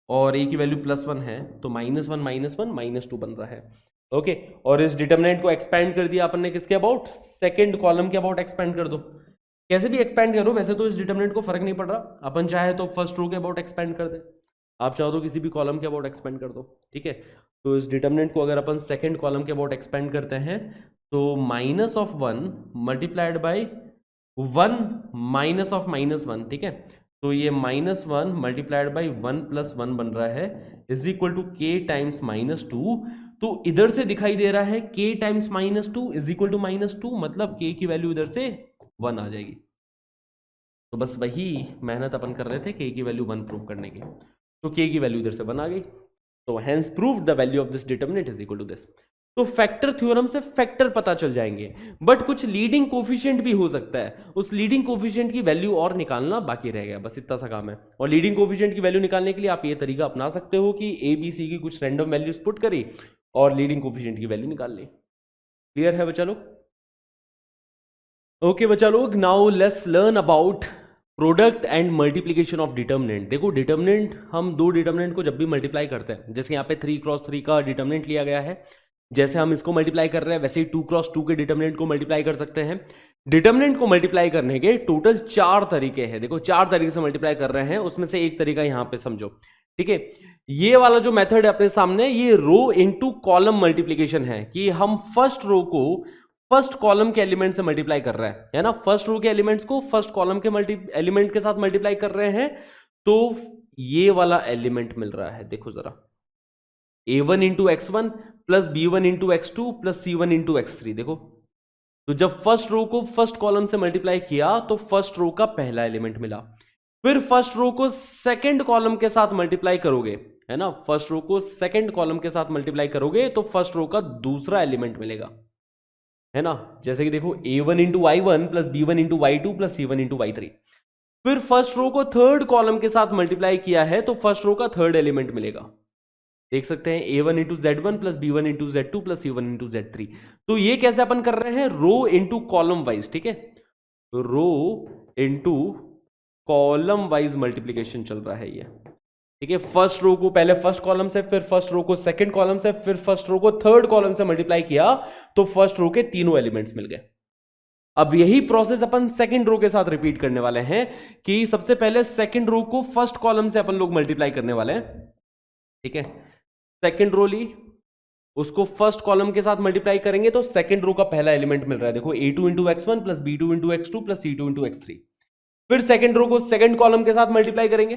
और a की वैल्यू +1 है, तो -1 -1 -2 बन रहा है, ओके। और इस डिटर्मिनेंट को एक्सपेंड कर दिया अपन ने किसके अबाउट, सेकंड कॉलम के अबाउट एक्सपेंड कर दो। कैसे भी एक्सपेंड करो, वैसे तो इस डिटर्मिनेंट को फर्क नहीं पड़ रहा, अपन चाहे तो फर्स्ट रो के अबाउट एक्सपेंड कर दे, आप चाहो तो किसी भी कॉलम के अबाउट एक्सपेंड कर दो, ठीक है। तो इस डिटर्मिनेंट को अगर अपन सेकंड कॉलम के अबाउट एक्सपेंड करते हैं तो -1 मल्टीप्लाइड बाई 1 माइनस ऑफ -1, ठीक है। तो ये -1 मल्टीप्लाइड बाई 1 + 1 बन रहा है, is equal to k times -2। तो इधर से दिखाई दे रहा है k times -2 is equal to -2, मतलब k की वैल्यू इधर से 1 आ जाएगी। तो बस वही मेहनत अपन कर रहे थे k की वैल्यू 1 प्रूव करने की, तो k की वैल्यू इधर से 1 आ गई। तो hence prove the value of this determinant is equal to this. तो फैक्टर थ्योरम से फैक्टर पता चल जाएंगे, बट कुछ लीडिंग कोफिशिएंट भी हो सकता है, उस लीडिंग कोफिशिएंट की वैल्यू और निकालना बाकी रह गया, बस इतना सा काम है। और लीडिंग कोफिशिएंट की वैल्यू निकालने के लिए आप ये तरीका अपना सकते हो कि ए बी सी की कुछ रैंडम वैल्यूज पुट करी और लीडिंग कोफिशिएंट की वैल्यू निकाल ली। क्लियर है बच्चा लोग? ओके बच्चा लोग, now let's learn about product and multiplication of determinant. देखो डिटर्मिनेंट, हम दो डिटर्मिनेंट को जब भी मल्टीप्लाई करते हैं, जैसे यहाँ पे 3x3 का डिटर्मिनेंट लिया गया है, जैसे हम इसको मल्टीप्लाई कर रहे हैं वैसे ही 2x2 के डिटर्मिनेंट को मल्टीप्लाई कर सकते हैं। डिटर्मिनेंट को मल्टीप्लाई करने के टोटल 4 तरीके हैं। देखो 4 तरीके से मल्टीप्लाई कर रहे हैं, उसमें से एक तरीका यहाँ पे समझो, ठीक है। ये वाला जो मेथड है अपने सामने, ये रो इनटू कॉलम मल्टीप्लीकेशन है, कि हम फर्स्ट रो को फर्स्ट कॉलम के एलिमेंट से मल्टीप्लाई कर रहे हैं, है ना। फर्स्ट रो के एलिमेंट्स को फर्स्ट कॉलम के एलिमेंट के साथ मल्टीप्लाई कर रहे हैं, तो ये वाला एलिमेंट मिल रहा है, देखो जरा, a1 into x1 plus b1 into x2 plus c1 into x3। देखो, तो जब फर्स्ट रो को फर्स्ट कॉलम से मल्टीप्लाई किया तो फर्स्ट रो का पहला एलिमेंट मिला, फिर फर्स्ट रो को सेकंड कॉलम के साथ मल्टीप्लाई करोगे, है ना, फर्स्ट रो को सेकंड कॉलम के साथ मल्टीप्लाई करोगे तो फर्स्ट रो का दूसरा एलिमेंट मिलेगा, है ना। जैसे कि देखो a1 into y1 plus b1 into y2 plus c1 into y3। फिर फर्स्ट रो को थर्ड कॉलम के साथ मल्टीप्लाई किया है तो फर्स्ट रो का थर्ड एलिमेंट मिलेगा। देख सकते हैं a1 into z one plus b one into z two plus c1 into z three. तो ये कैसे अपन कर रहे हैं, रो इंटू कॉलम वाइज, ठीक है, रो इंटू कॉलम वाइज मल्टीप्लीकेशन चल रहा है ये, ठीक है। फर्स्ट रो को पहले फर्स्ट कॉलम से, फिर फर्स्ट रो को सेकंड कॉलम से, फिर फर्स्ट रो को थर्ड कॉलम से मल्टीप्लाई किया तो फर्स्ट रो के तीनों एलिमेंट्स मिल गए। अब यही प्रोसेस अपन सेकंड रो के साथ रिपीट करने वाले हैं कि सबसे पहले सेकंड रो को फर्स्ट कॉलम से अपन लोग मल्टीप्लाई करने वाले हैं, ठीक है। सेकंड रो ली, उसको फर्स्ट कॉलम के साथ मल्टीप्लाई करेंगे तो सेकंड रो का पहला एलिमेंट मिल रहा है, देखो a2 into x1 plus b2 into x2 plus c2 into x3। फिर सेकंड रो को सेकंड कॉलम के साथ मल्टीप्लाई करेंगे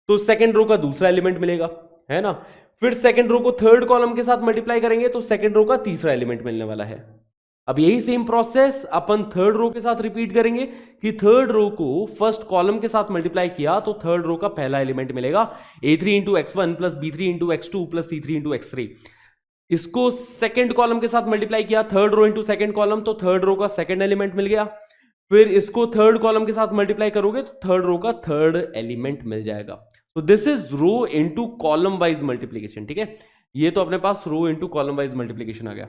तो सेकंड रो का दूसरा एलिमेंट मिलेगा, है ना। फिर सेकंड रो को थर्ड कॉलम के साथ मल्टीप्लाई करेंगे तो सेकंड रो का तीसरा एलिमेंट मिलने वाला है। अब यही सेम प्रोसेस अपन थर्ड रो के साथ रिपीट करेंगे कि थर्ड रो को फर्स्ट कॉलम के साथ मल्टीप्लाई किया तो थर्ड रो का पहला एलिमेंट मिलेगा a3 into x1 plus b3 into x2 plus c3 into x3। इसको सेकंड कॉलम के साथ मल्टीप्लाई किया, third row into second column, तो थर्ड रो का सेकंड एलिमेंट मिल गया। फिर इसको थर्ड कॉलम के साथ मल्टीप्लाई करोगे तो थर्ड रो का थर्ड एलिमेंट मिल जाएगा। तो this is row into column wise multiplication, ठीक है। ये तो अपने पास row into column wise multiplication आ गया,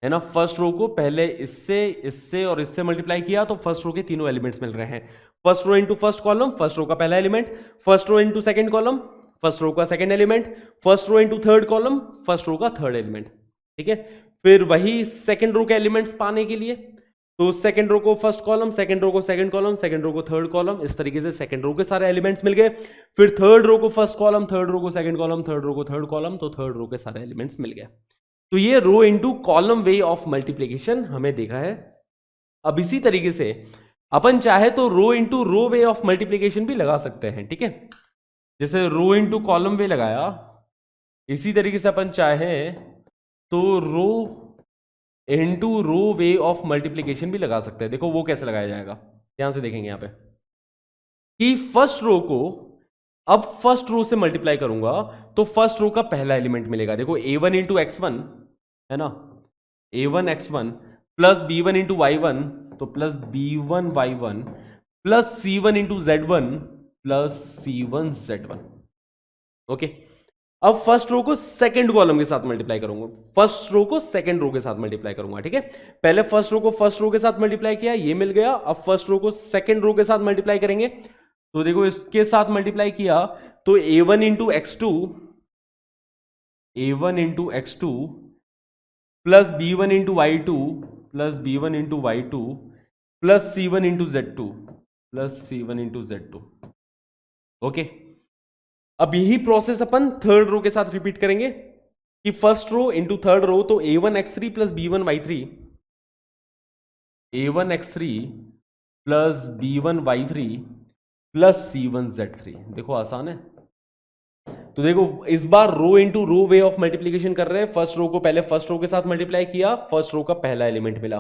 है ना। फर्स्ट रो को पहले इससे, इससे और इससे मल्टीप्लाई किया तो फर्स्ट रो के तीनों एलिमेंट्स मिल रहे हैं। First row into first column, first row का पहला element, first row into second column, first row का second element, first row into third column, first row का थर्ड एलिमेंट, ठीक है। फिर वही सेकंड रो के एलिमेंट्स पाने के लिए तो सेकंड रो को फर्स्ट कॉलम, सेकंड रो को सेकंड कॉलम, सेकंड रो को थर्ड कॉलम, इस तरीके से सेकंड रो के सारे एलिमेंट्स मिल गए। फिर थर्ड रो को फर्स्ट कॉलम, थर्ड रो को सेकंड कॉलम, थर्ड रो को थर्ड कॉलम, तो थर्ड रो के सारे एलिमेंट्स मिल गए। तो ये row into column way of multiplication हमें देखा है। अब इसी तरीके से अपन चाहे तो row into row way of multiplication भी लगा सकते हैं, ठीक है। जैसे रो इंटू कॉलम वे लगाया, इसी तरीके से अपन चाहे तो row into row way of multiplication भी लगा सकते हैं। देखो वो कैसे लगाया जाएगा, ध्यान से देखेंगे यहां पे कि फर्स्ट रो को अब फर्स्ट रो से मल्टीप्लाई करूंगा तो फर्स्ट रो का पहला एलिमेंट मिलेगा, देखो a1 इंटू x1, है ना, a1 x1 plus b1 into y1, तो plus b1 y1 plus c1 into z1 plus c1 z1। Okay, अब फर्स्ट रो को सेकंड कॉलम के साथ मल्टीप्लाई करूंगा, फर्स्ट रो को सेकंड रो के साथ मल्टीप्लाई करूंगा, ठीक है। पहले फर्स्ट रो को फर्स्ट रो के साथ मल्टीप्लाई किया, ये मिल गया। अब फर्स्ट रो को सेकंड रो के साथ मल्टीप्लाई करेंगे तो देखो इसके साथ मल्टीप्लाई किया तो a1 into x2, a1 into x2 plus b1 into y2 plus b1 into y2 plus c1 into z2 plus c1 into z2। Okay, अब यही प्रोसेस अपन थर्ड रो के साथ रिपीट करेंगे कि first row into third row, तो a1 x3 plus b1 y3, a1 x3 plus b1 y3 plus c1 z3। देखो आसान है। तो देखो इस बार row into row way of multiplication कर रहे हैं। फर्स्ट रो को पहले फर्स्ट रो के साथ मल्टीप्लाई किया, फर्स्ट रो का पहला एलिमेंट मिला।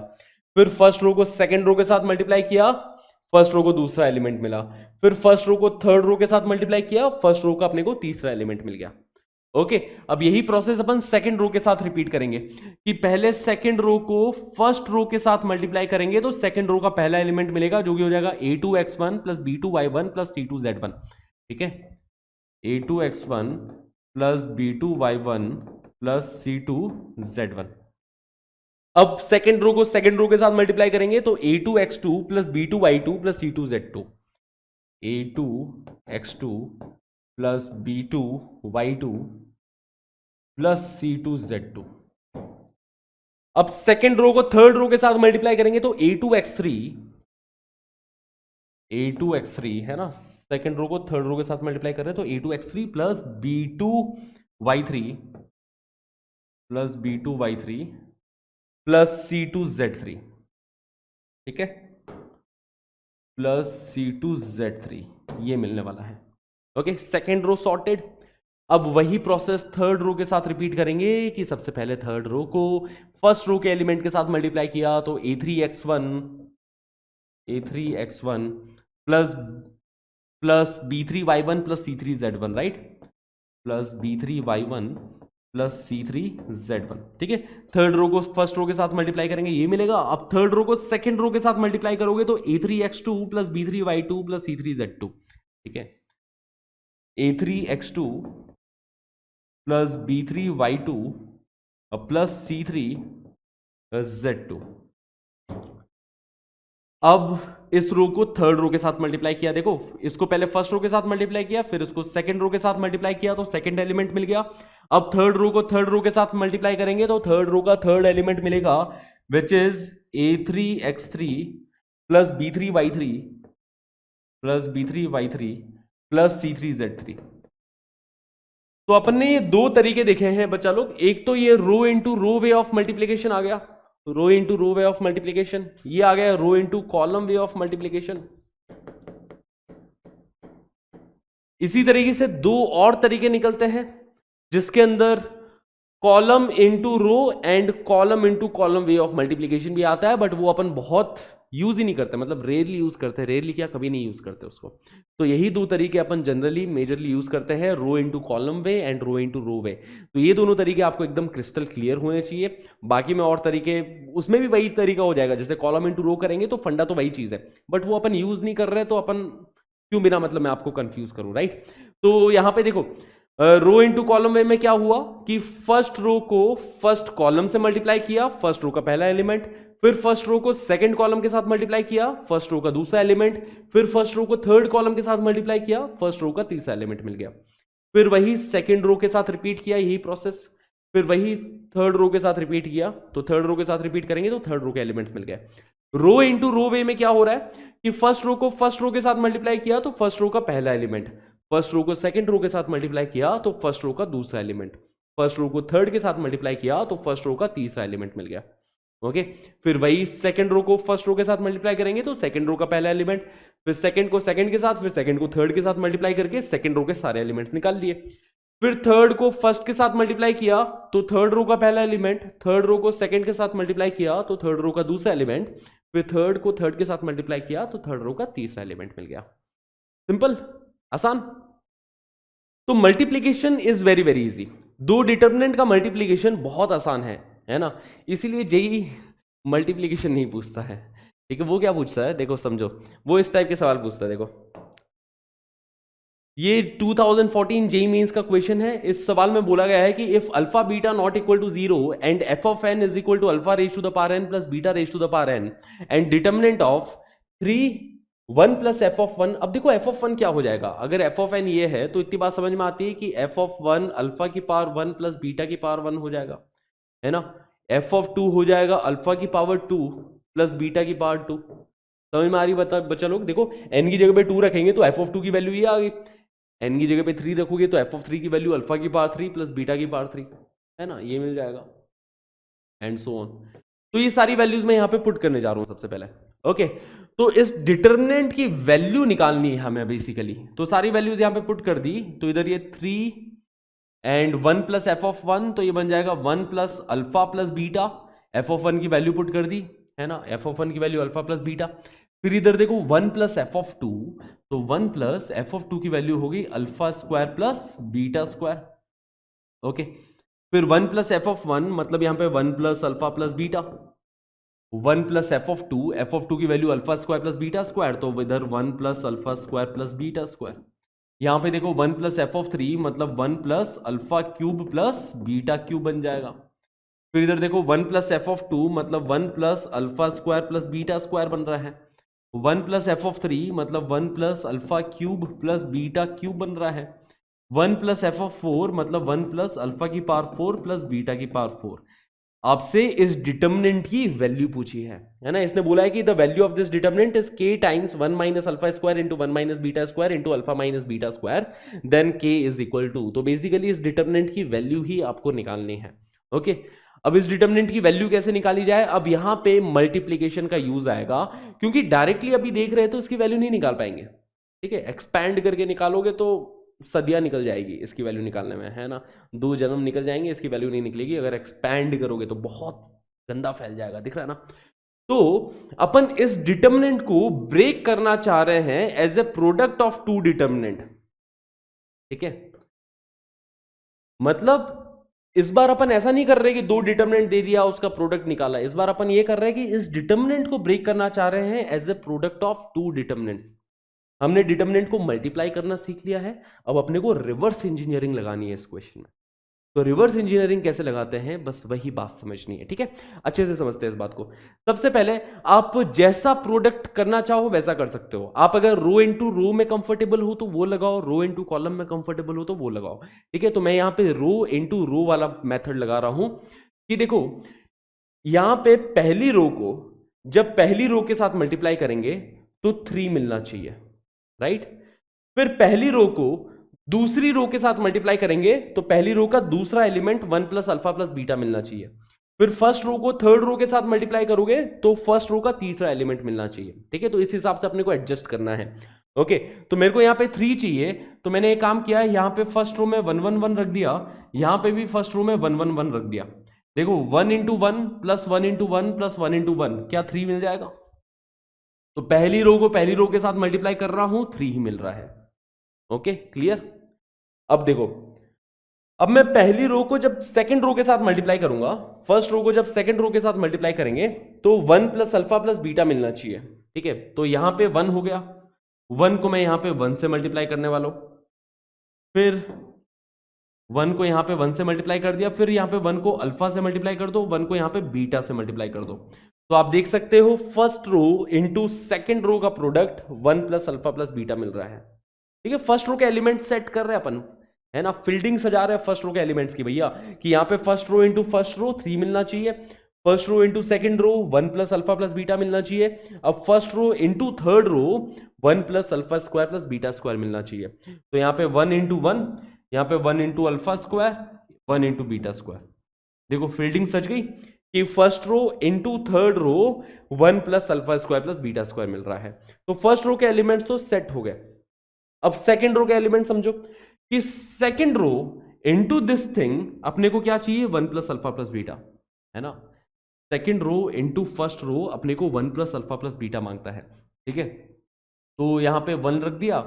फिर फर्स्ट रो को सेकंड रो के साथ मल्टीप्लाई किया, फर्स्ट रो को दूसरा एलिमेंट मिला। फिर फर्स्ट रो को थर्ड रो के साथ मल्टीप्लाई किया, फर्स्ट रो का अपने को तीसरा एलिमेंट मिल गया। ओके, अब यही प्रोसेस अपन सेकंड रो के साथ रिपीट करेंगे कि पहले सेकंड रो को फर्स्ट रो के साथ मल्टीप्लाई करेंगे तो सेकंड रो का पहला एलिमेंट मिलेगा जो कि हो जाएगा a2 x1 plus b2 y1 plus c2 z1, ठीक है। a2 x1 plus b2 y1 plus c2 z1। अब सेकंड रो को सेकंड रो के साथ मल्टीप्लाई करेंगे तो a2 x2 plus b2 y2 plus c2 z2, a2 x2 plus b2 y2 plus c2 z2। अब second row को third row के साथ मल्टीप्लाई करेंगे तो a2 x3 है ना, सेकेंड रो को थर्ड रो के साथ मल्टीप्लाई कर रहे हैं तो a2 x3 plus b2 y3 plus b2 y3 plus c2 z3, ठीक है, प्लस c2 z3, ये मिलने वाला है। Okay, second row sorted. अब वही प्रोसेस थर्ड रो के साथ रिपीट करेंगे कि सबसे पहले थर्ड रो को फर्स्ट रो के एलिमेंट के साथ मल्टीप्लाई किया तो a3 x1 plus b3 y1 plus c3 z1, right, plus b3 y1 plus C3Z1, ठीक है। थर्ड रो को फर्स्ट रो के साथ मल्टीप्लाई करेंगे, ये मिलेगा। अब थर्ड रो को सेकंड रो के साथ मल्टीप्लाई करोगे तो A3X2 plus B3Y2 plus C3Z2, ठीक है। A3X2 plus B3Y2 plus C3Z2। अब इस रो को थर्ड रो के साथ मल्टीप्लाई किया, देखो इसको पहले फर्स्ट रो के साथ मल्टीप्लाई किया, फिर इसको सेकंड रो के साथ मल्टीप्लाई किया तो सेकंड एलिमेंट मिल गया। अब थर्ड रो को थर्ड रो के साथ मल्टीप्लाई करेंगे तो थर्ड रो का थर्ड एलिमेंट मिलेगा, which is A3X3 plus B3Y3 plus B3Y3 plus C3Z3। तो अपन ने ये दो तरीके देखे हैं बच्चा लोग, एक तो ये row into row way of multiplication आ गया, row into row way of multiplication, ये आ गया row into column way of multiplication. इसी तरीके से दो और तरीके निकलते हैं जिसके अंदर column into row and column into column way of multiplication भी आता है, बट वो अपन बहुत यूज ही नहीं करते, मतलब रेयरली यूज करते हैं, रेयरली क्या कभी नहीं यूज करते उसको। तो यही दो तरीके अपन जनरली मेजरली यूज करते हैं, row into column way and row into row way. तो ये दोनों तरीके आपको एकदम क्रिस्टल क्लियर होने चाहिए। बाकी में और तरीके, उसमें भी वही तरीका हो जाएगा, जैसे कॉलम इंटू रो करेंगे तो फंडा तो वही चीज है, बट वो अपन यूज नहीं कर रहे, तो अपन क्यों बिना मतलब मैं आपको कंफ्यूज करूं, राइट। तो यहां पे देखो रो इंटू कॉलम वे में क्या हुआ कि फर्स्ट रो को फर्स्ट कॉलम से मल्टीप्लाई किया, फर्स्ट रो का पहला एलिमेंट, फिर फर्स्ट रो को सेकंड कॉलम के साथ मल्टीप्लाई किया, फर्स्ट रो का दूसरा एलिमेंट, फिर फर्स्ट रो को थर्ड कॉलम के साथ मल्टीप्लाई किया, फर्स्ट रो का तीसरा एलिमेंट मिल गया। फिर वही सेकंड रो के साथ रिपीट किया, यही प्रोसेस, फिर वही थर्ड रो के साथ रिपीट किया, तो थर्ड रो के साथ रिपीट करेंगे तो थर्ड रो के एलिमेंट्स मिल गए। रो इंटू रो वे में क्या हो रहा है कि फर्स्ट रो को फर्स्ट रो के साथ मल्टीप्लाई किया तो फर्स्ट रो का पहला एलिमेंट, फर्स्ट रो को सेकंड रो के साथ मल्टीप्लाई किया तो फर्स्ट रो का दूसरा एलिमेंट, फर्स्ट रो को थर्ड के साथ मल्टीप्लाई किया तो फर्स्ट रो का तीसरा एलिमेंट मिल गया। ओके, फिर वही सेकंड रो को फर्स्ट रो के साथ मल्टीप्लाई करेंगे तो सेकंड रो का पहला एलिमेंट, फिर सेकंड को सेकंड के साथ, फिर सेकंड को थर्ड के साथ मल्टीप्लाई करके सेकंड रो के सारे एलिमेंट्स निकाल लिए। फिर थर्ड को फर्स्ट के साथ मल्टीप्लाई किया तो थर्ड रो का पहला एलिमेंट, थर्ड रो को सेकंड के साथ मल्टीप्लाई किया तो थर्ड रो का दूसरा एलिमेंट, फिर थर्ड को थर्ड के साथ मल्टीप्लाई किया तो थर्ड रो का तीसरा एलिमेंट मिल गया। सिंपल, आसान। तो multiplication is very very easy. दो डिटर्मिनेंट का मल्टीप्लीकेशन बहुत आसान है ना, इसीलिए जेई मल्टीप्लीकेशन नहीं पूछता है, ठीक है। वो क्या पूछता है, देखो समझो, वो इस टाइप के सवाल पूछता है। देखो ये 2014 जेई मेंस का क्वेश्चन है। इस सवाल में बोला गया है कि if alpha beta not equal to 0 and f of n is equal to alpha raise to the power n plus beta raise to the power n and determinant of 3 1 plus f of 1। अब देखो F of 1 क्या हो जाएगा, अगर F of N ये है तो इतनी बात समझ में आती है कि एफ ऑफ 1 अल्फा की पावर 1 प्लस बीटा की पावर 1 हो जाएगा, है ना। एफ ऑफ 2 हो जाएगा अल्फा की पावर 2 प्लस बीटा की पावर 2। समझ में आ रही बता बच्चा लोग। देखो एन की जगह पे 2 रखेंगे तो एफ ऑफ 2 की वैल्यू ये आ गई, एन की जगह पे 3 रखोगे तो एफ ऑफ 3 की वैल्यू अल्फा की पावर 3 प्लस बीटा की पावर 3, है ना, ये मिल जाएगा एंड सो ऑन। तो ये सारी वैल्यूज मैं यहां पे पुट करने जा रहा हूं सबसे पहले। ओके, तो इस डिटर्मिनेंट की वैल्यू निकालनी है हमें बेसिकली, तो सारी वैल्यूज यहां पे पुट कर दी। तो इधर ये 3 एंड 1 प्लस एफ ऑफ 1, तो ये बन जाएगा 1 plus alpha plus beta. F of 1 की वैल्यू पुट कर दी, है ना, एफ ऑफ 1 की वैल्यू अल्फा प्लस बीटा। फिर इधर देखो 1 प्लस एफ ऑफ 2, तो 1 प्लस एफ ऑफ 2 की वैल्यू होगी alpha square plus beta square. Okay, फिर 1 प्लस एफ ऑफ 1 मतलब यहां पे 1 plus alpha plus beta, 1 plus f of 2 की value alpha square plus beta square, तो इधर 1 plus alpha square plus beta square. यहां पे देखो 1 प्लस एफ ऑफ 3 मतलब 1 plus alpha cube plus beta cube बन जाएगा। फिर इधर देखो 1 प्लस एफ ऑफ 2 मतलब 1 plus alpha square plus beta square बन रहा है। 1 प्लस एफ ऑफ 3 मतलब 1 plus alpha cube plus beta cube बन रहा है। 1 प्लस एफ ऑफ 4 मतलब 1 प्लस अल्फा की पावर 4 प्लस बीटा की पावर 4। आपसे इस डिटर्मिनेंट की वैल्यू पूछी है ना। इसने बोला है कि the value of this determinant is k times 1 minus alpha square into 1 minus beta square into alpha minus beta square then k is equal to. तो बेसिकली इस डिटर्मिनेंट की वैल्यू ही आपको निकालनी है। ओके, अब इस डिटर्मिनेंट की वैल्यू कैसे निकाली जाए, अब यहां पे मल्टीप्लीकेशन का यूज आएगा, क्योंकि डायरेक्टली अभी देख रहे हैं तो इसकी वैल्यू नहीं निकाल पाएंगे, ठीक है। एक्सपैंड करके निकालोगे तो सदियां निकल जाएगी इसकी वैल्यू निकालने में, है ना, 2 जन्म निकल जाएंगे, इसकी वैल्यू नहीं निकलेगी। अगर एक्सपैंड करोगे तो बहुत गंदा फैल जाएगा, दिख रहा है ना। तो अपन इस डिटर्मिनेंट को ब्रेक करना चाह रहे हैं as a product of 2 determinant, ठीक है। मतलब इस बार अपन ऐसा नहीं कर रहे कि दो डिटर्मिनेंट दे दिया उसका प्रोडक्ट निकाला, इस बार अपन ये कर रहे हैं कि इस डिटर्मिनेंट को ब्रेक करना चाह रहे हैं as a product of two determinants. हमने डिटर्मिनेंट को मल्टीप्लाई करना सीख लिया है, अब अपने को रिवर्स इंजीनियरिंग लगानी है इस क्वेश्चन में। तो रिवर्स इंजीनियरिंग कैसे लगाते हैं, बस वही बात समझनी है, ठीक है। अच्छे से समझते हैं इस बात को। सबसे पहले आप जैसा प्रोडक्ट करना चाहो वैसा कर सकते हो। आप अगर रो इनटू रो में कंफर्टेबल हो तो वो लगाओ, रो इनटू कॉलम में कंफर्टेबल हो तो वो लगाओ, ठीक है। तो मैं यहां पे रो इनटू रो वाला मेथड लगा रहा हूं कि देखो यहां पे पहली रो को जब पहली रो के साथ मल्टीप्लाई करेंगे तो 3 मिलना चाहिए, राइट। फिर पहली रो को दूसरी रो के साथ मल्टीप्लाई करेंगे तो पहली रो का दूसरा element 1 plus alpha plus beta मिलना चाहिए। फिर फर्स्ट रो को थर्ड रो के साथ मल्टीप्लाई करोगे तो फर्स्ट रो का तीसरा एलिमेंट मिलना चाहिए, ठीक है। तो इस हिसाब से अपने को एडजस्ट करना है, ओके। तो मेरे को यहां पे 3 चाहिए, तो मैंने एक काम किया, यहां पे फर्स्ट रो में 1 1 1 रख दिया, यहां पे भी फर्स्ट रो में 1 1 1 रख दिया। देखो 1 into 1 plus 1 into 1 plus 1 into 1 क्या 3 मिल जाएगा। तो पहली रो को पहली रो के साथ मल्टीप्लाई कर रहा हूं, 3 ही मिल रहा है, ओके क्लियर। अब देखो, अब मैं पहली रो को जब सेकंड रो के साथ मल्टीप्लाई करूंगा, फर्स्ट रो को जब सेकंड रो के साथ मल्टीप्लाई करेंगे तो 1 प्लस अल्फा प्लस बीटा मिलना चाहिए, ठीक है। तो यहां पे 1 हो गया, 1 को मैं यहां पे 1 से मल्टीप्लाई करने वाला हूं, फिर 1 को यहां पे 1 से मल्टीप्लाई कर दिया, फिर यहां पे 1 को अल्फा से मल्टीप्लाई कर दो, 1 को यहां पे बीटा से मल्टीप्लाई कर दो। तो आप देख सकते हो first row into second row का product 1 plus alpha plus beta मिल रहा है, ठीक है। फर्स्ट रो के एलिमेंट सेट कर रहे हैं अपन, है ना, फील्डिंग सजा रहे हैं फर्स्ट रो के एलिमेंट्स की भैया, कि यहां पे first row into first row 3 मिलना चाहिए, first row into second row 1 plus alpha plus beta मिलना चाहिए, अब first row into third row 1 plus alpha square plus beta square मिलना चाहिए। तो यहां पे 1 इंटू 1, यहां पे 1 into alpha square 1 into beta square. देखो फील्डिंग सज गई कि first row into third row 1 plus alpha square plus beta square मिल रहा है। तो फर्स्ट रो के एलिमेंट्स तो सेट हो गए। अब सेकेंड रो के एलिमेंट समझो कि second row into this thing अपने को क्या चाहिए, 1 प्लस अल्फा प्लस बीटा, है ना। Second row into first row अपने को 1 प्लस अल्फा प्लस बीटा मांगता है, ठीक है। तो यहां पे 1 रख दिया,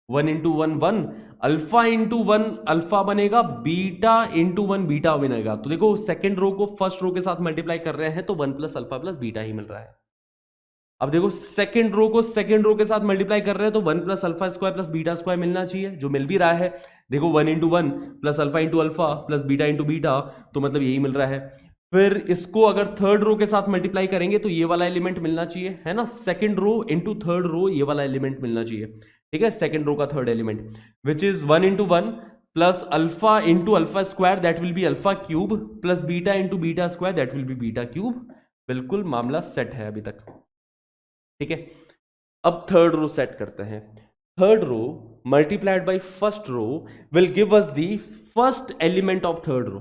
1 इंटू 1 1, अल्फा इंटू 1 अल्फा बनेगा, बीटा इंटू 1 बीटा बनेगा। तो देखो सेकेंड रो को फर्स्ट रो के साथ मल्टीप्लाई कर रहे हैं तो 1 प्लस अल्फा प्लस बीटा ही मिल रहा है। अब देखो सेकेंड रो को सेकेंड रो के साथ मल्टीप्लाई कर रहे हैं तो 1 plus alpha square plus beta square मिलना चाहिए, जो मिल भी रहा है। देखो 1 into 1 plus alpha into alpha plus beta into beta, तो मतलब यही मिल रहा है। फिर इसको अगर थर्ड रो के साथ मल्टीप्लाई करेंगे तो ये वाला एलिमेंट मिलना चाहिए, है ना। Second row into third row ये वाला एलिमेंट मिलना चाहिए, ठीक है। सेकेंड रो का third element which is 1 into 1 plus alpha into alpha square that will be alpha cube plus beta into beta square that will B beta cube. बिल्कुल मामला set है अभी तक, ठीक है। अब थर्ड रो सेट करते हैं। Third row multiplied by first row will give us the first element of third row,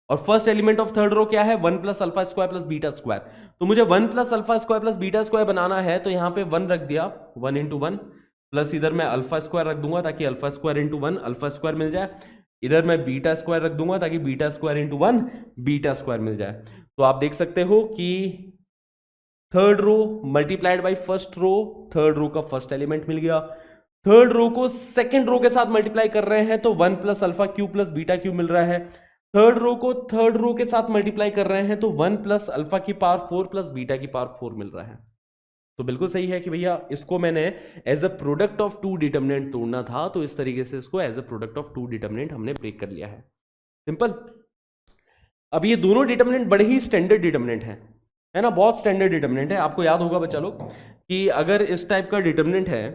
और first element of third row क्या है, 1 plus alpha square plus beta square. तो मुझे 1 plus alpha square plus beta square बनाना है, तो यहां पे 1 रख दिया, 1 इंटू 1 प्लस इधर मैं अल्फा स्क्वायर रख दूंगा ताकि alpha square into 1 alpha square मिल जाए, इधर मैं बीटा स्क्वायर रख दूंगा ताकि beta square into 1 beta square मिल जाए। तो आप देख सकते हो कि third row multiplied by first row, third row का फर्स्ट एलिमेंट मिल गया। थर्ड रो को सेकंड रो के साथ मल्टीप्लाई कर रहे हैं तो 1 plus alpha cube plus beta cube मिल रहा है। थर्ड रो को थर्ड रो के साथ मल्टीप्लाई कर रहे हैं तो 1 प्लस अल्फा की पावर 4 प्लस बीटा की पावर 4 मिल रहा है। तो बिल्कुल सही है कि भैया इसको मैंने as a product of two determinant तोड़ना था, तो इस तरीके से इसको as a product of two determinant हमने ब्रेक कर लिया है, सिंपल। अब ये दोनों डिटर्मिनेंट बड़े ही स्टैंडर्ड डिटर्मिनेंट है ना, बहुत स्टैंडर्ड डिटर्मिनेंट है। आपको याद होगा बच्चा लोग कि अगर इस टाइप का डिटर्मिनेंट है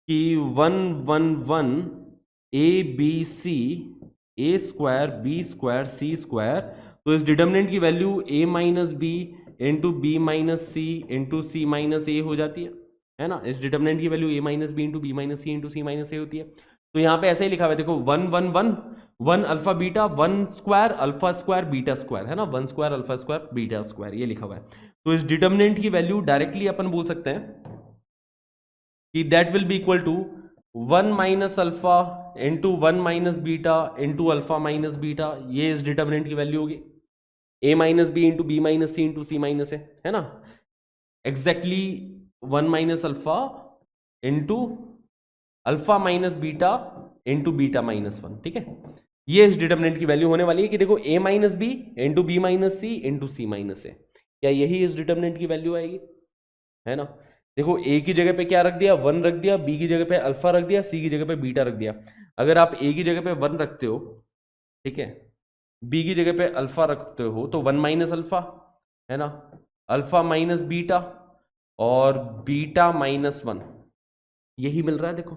कि 1 1 1 A B C A square B square C square, तो इस डिटर्मिनेंट की value A minus B into B minus C into C minus A हो जाती है ना। इस डिटर्मिनेंट की value A minus B into B minus C into C minus A होती है। तो यहाँ पे ऐसे ही लिखा हुआ है, देखो 1 1 1 1 alpha beta 1 square alpha square beta square, है ना, 1 square alpha square beta square, ये लिखा हुआ है। तो इस डिटर्मिनेंट की वैल्यू डायरेक्टली अपन बोल सकते हैं कि that will be equal to 1 minus alpha into 1 minus beta into alpha minus beta, ये इस डिटर्मिनेंट की वैल्यू होगी। A minus B into B minus C into C minus है ना, exactly 1 minus alpha into alpha minus beta into beta minus 1, ठीक है। ये इस डिटर्मिनेंट की वैल्यू होने वाली है कि देखो a minus B into B minus C into C minus A, क्या यही इस डिटर्मिनेंट की वैल्यू आएगी, है ना। देखो a की जगह पे क्या रख दिया, 1 रख दिया, b की जगह पे अल्फा रख दिया, c की जगह पे बीटा रख दिया। अगर आप a की जगह पे 1 रखते हो, ठीक है, b की जगह पे अल्फा रखते हो तो 1 माइनस अल्फा, है ना, अल्फा माइनस बीटा और बीटा माइनस 1, यही मिल रहा है देखो,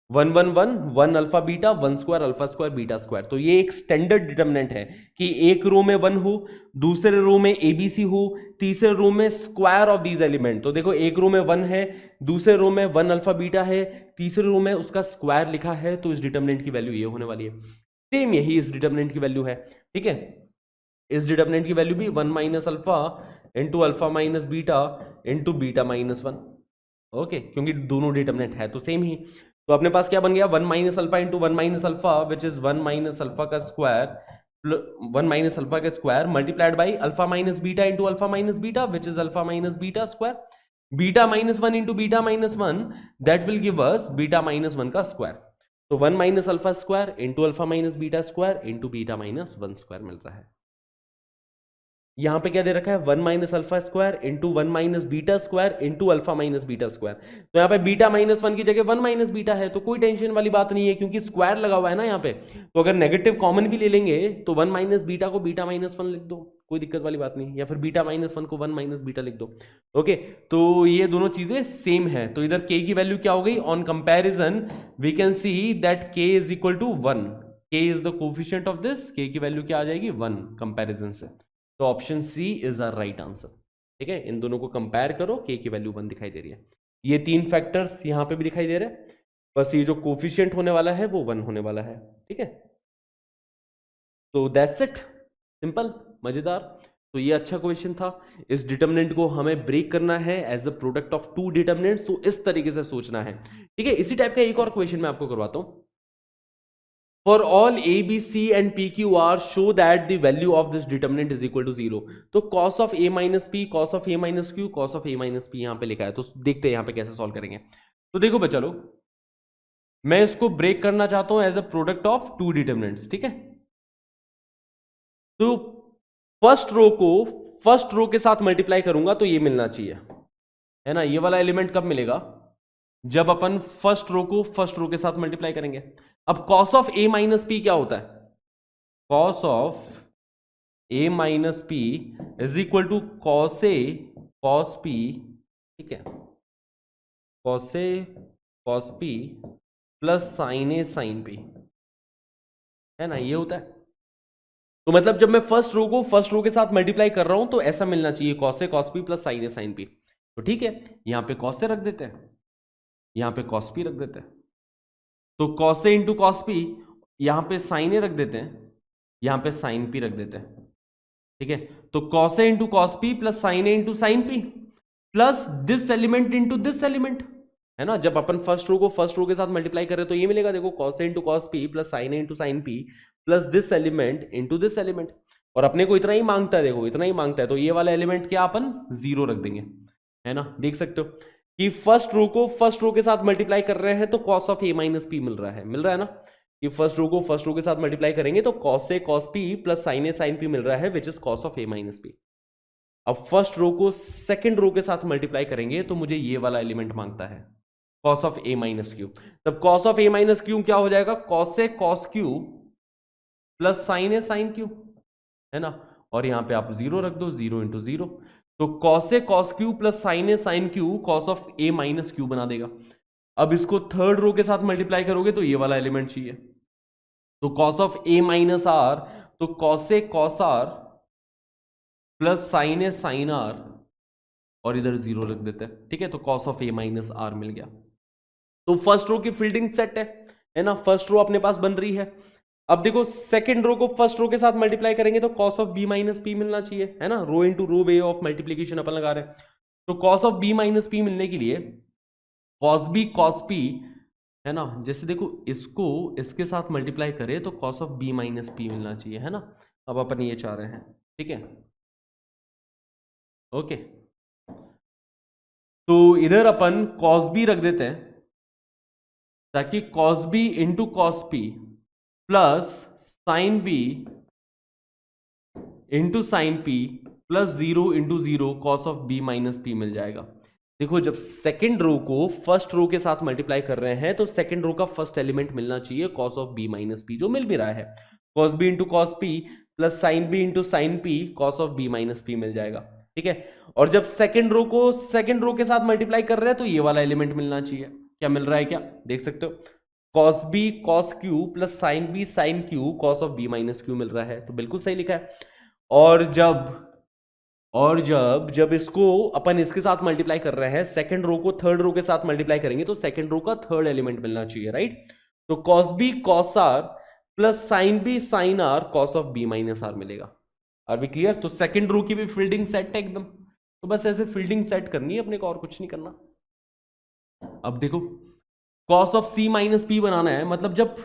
1 alpha beta 1 square alpha square beta square. तो ये एक स्टैंडर्ड डिटर्मिनेंट है कि एक रो में 1 हो, दूसरे रो में एबीसी हो, तीसरे रो में स्क्वायर ऑफ दीज एलिमेंट। तो देखो एक रो में 1 है, दूसरे रो में 1 अल्फा बीटा है, तीसरे रो में उसका स्क्वायर लिखा है, तो इस डिटर्मिनेंट की वैल्यू ये होने वाली है। सेम यही इस डिटर्मिनेंट की वैल्यू है, ठीक है। इस डिटर्मिनेंट की वैल्यू भी 1 minus alpha into alpha minus beta into beta minus 1, okay, क्योंकि दोनों डिटर्मिनेंट है तो सेम ही। तो अपने पास क्या बन गया, 1 minus alpha into 1 minus alpha which is 1 minus alpha का स्क्वायर 1 माइनस अल्फा का square multiplied by alpha minus beta into alpha minus beta which is alpha minus beta square, beta minus 1 into beta minus 1 that will give us beta minus 1 का square. तो 1 minus alpha square into alpha minus beta square into beta minus 1 square मिल रहा है। यहां पे क्या दे रखा है, 1 minus alpha square into 1 minus beta square into alpha minus beta square. तो यहाँ पे बीटा माइनस 1 की जगह 1 माइनस बीटा है, तो कोई टेंशन वाली बात नहीं है क्योंकि स्क्वायर लगा हुआ है ना यहाँ पे। तो अगर नेगेटिव कॉमन भी ले लेंगे तो 1 माइनस बीटा को बीटा माइनस 1 लिख दो, कोई दिक्कत वाली बात नहीं, या फिर बीटा माइनस 1 को 1 माइनस बीटा लिख दो, ओके। तो ये दोनों चीजें सेम है। तो इधर k की वैल्यू क्या हो गई, on comparison we can see that k is equal to 1, k is the coefficient of this, k की वैल्यू क्या आ जाएगी 1 कंपेरिजन से। तो option c is our right answer, ठीक है। इन दोनों को कंपेयर करो, के की वैल्यू 1 दिखाई दे रही है, ये 3 फैक्टर्स यहां पे भी दिखाई दे रहे हैं, बस ये जो कोफिशिएंट होने वाला है वो 1 होने वाला है, ठीक है। तो दैट्स इट, सिंपल, मजेदार। तो ये अच्छा क्वेश्चन था। इस डिटर्मिनेंट को हमें ब्रेक करना है as a product of 2 determinants, तो इस तरीके से सोचना है, ठीक है। इसी टाइप का एक और क्वेश्चन मैं आपको करवाता हूं। For all a, b, c and p, q, r, show that the value of this determinant is equal to 0. तो cos of a minus p, cos of a minus q, cos of a minus p यहां पे लिखा है। तो देखते हैं यहां पे कैसे सॉल्व करेंगे। तो देखो बच्चा लोग, मैं इसको ब्रेक करना चाहता हूं as a product of 2 determinants, ठीक है। तो फर्स्ट रो के साथ मल्टीप्लाई करूंगा तो ये मिलना चाहिए, है ना। ये वाला एलिमेंट कब मिलेगा, जब अपन फर्स्ट रो के साथ मल्टीप्लाई करेंगे। अब cos of a minus p क्या होता है, cos of a minus p is equal to cos a cos p, ठीक है, cos a cos p plus sin a sin p, है ना, ये होता है। तो मतलब जब मैं फर्स्ट रो के साथ मल्टीप्लाई कर रहा हूं तो ऐसा मिलना चाहिए, cos a cos p plus sin a sin p। तो ठीक है, यहां पे cos a रख देते हैं, यहां पे cos p रख देते हैं। तो cos a into cos p, यहां पे sin a रख देते हैं, यहां पे sin p रख देते हैं, ठीक है। तो cos a into cos p plus sin a into sin p plus this element into this element, है ना। जब अपन फर्स्ट रो के साथ मल्टीप्लाई कर रहे हैं तो ये मिलेगा, देखो cos a into cos p plus sin a into sin p plus this element into this element. और अपने को इतना ही मांगता है, देखो इतना ही मांगता है, तो ये वाला एलिमेंट क्या अपन 0 रख देंगे, है ना। देख सकते हो कि फर्स्ट रो के साथ मल्टीप्लाई कर रहे हैं तो cos of a minus P मिल रहा है ना, कि फर्स्ट रो के साथ मल्टीप्लाई करेंगे तो cos a cos p plus sin a sin p मिल रहा है which is cos of a minus P. अब फर्स्ट रो को सेकंड रो के साथ मल्टीप्लाई करेंगे तो मुझे ये वाला एलिमेंट मांगता है, cos of a minus Q. तब cos of a minus Q क्या हो जाएगा, cos a cos q plus sin a sin q, है ना। और यहां पे आप 0 रख दो, 0 इंटू 0, तो cos a cos q plus sin a sin q cos of a minus Q बना देगा। अब इसको थर्ड रो के साथ मल्टीप्लाई करोगे तो ये वाला एलिमेंट चाहिए, तो cos of a minus r, तो cos a cos r plus sin a sin r, और इधर 0 रख देते हैं, ठीक है। तो cos of a minus r मिल गया। तो फर्स्ट रो की फील्डिंग सेट है ना, फर्स्ट रो अपने पास बन रही है। अब देखो सेकंड रो को फर्स्ट रो के साथ मल्टीप्लाई करेंगे तो cos of b minus p मिलना चाहिए, है ना। Row into row way of multiplication अपन लगा रहे हैं। तो cos of b minus p मिलने के लिए cos b cos p, है ना, जैसे देखो इसको इसके साथ मल्टीप्लाई करें तो cos of b minus p मिलना चाहिए, है ना। अब अपन ये चाह रहे हैं, ठीक है, ओके। तो इधर अपन cos b रख देते हैं ताकि cos b into cos p plus sine b into sine p plus 0 into 0 cos of b minus P मिल जाएगा। देखो जब सेकेंड रो को फर्स्ट रो के साथ मल्टीप्लाई कर रहे हैं तो सेकेंड रो का फर्स्ट एलिमेंट मिलना चाहिए cos of b minus p, जो मिल भी रहा है। Cos b into cos p plus sine b into sine p cos of b minus P मिल जाएगा, ठीक है। और जब सेकेंड रो को सेकेंड रो के साथ मल्टीप्लाई कर रहे हैं तो ये वाला एलिमेंट मिलना चाहिए। क्या मिल रहा है, क्या देख सकते हो, cos b cos q plus sine b sine q cos of b minus q मिल रहा है, तो बिल्कुल सही लिखा है। और जब इसको अपन इसके साथ मल्टीप्लाई कर रहे हैं, सेकंड रो को थर्ड रो के साथ मल्टीप्लाई करेंगे तो सेकंड रो का थर्ड एलिमेंट मिलना चाहिए, राइट। तो cos b cos r plus sine b sine r cos of b minus r मिलेगा। Are be clear? तो सेकंड रो की भी फील्डिंग सेट है एकदम, तो बस ऐसे फील्डिंग सेट करनी है अपने को, और कुछ नहीं करना। अब देखो cos of c minus p बनाना है, मतलब जब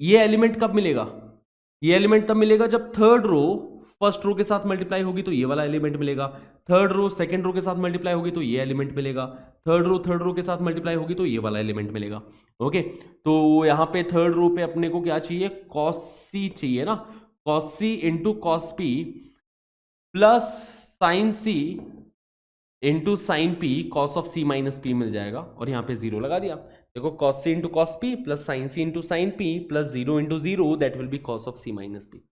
ये एलिमेंट कब मिलेगा, ये एलिमेंट तब मिलेगा जब थर्ड रो फर्स्ट रो के साथ मल्टीप्लाई होगी तो ये वाला एलिमेंट मिलेगा, थर्ड रो सेकंड रो के साथ मल्टीप्लाई होगी तो ये एलिमेंट मिलेगा, थर्ड रो के साथ मल्टीप्लाई होगी तो ये वाला एलिमेंट मिलेगा। ओके, तो यहाँ पे थर्ड रो पे अपने को क्या चाहिए, कॉस सी चाहिए ना, cos c into cos p plus sine c into sine p cos of c minus P मिल जाएगा, और यहाँ पे जीरो लगा दिया। देखो cos c into cos p plus sine c into sine p plus 0 into 0 that will be cos of c minus p.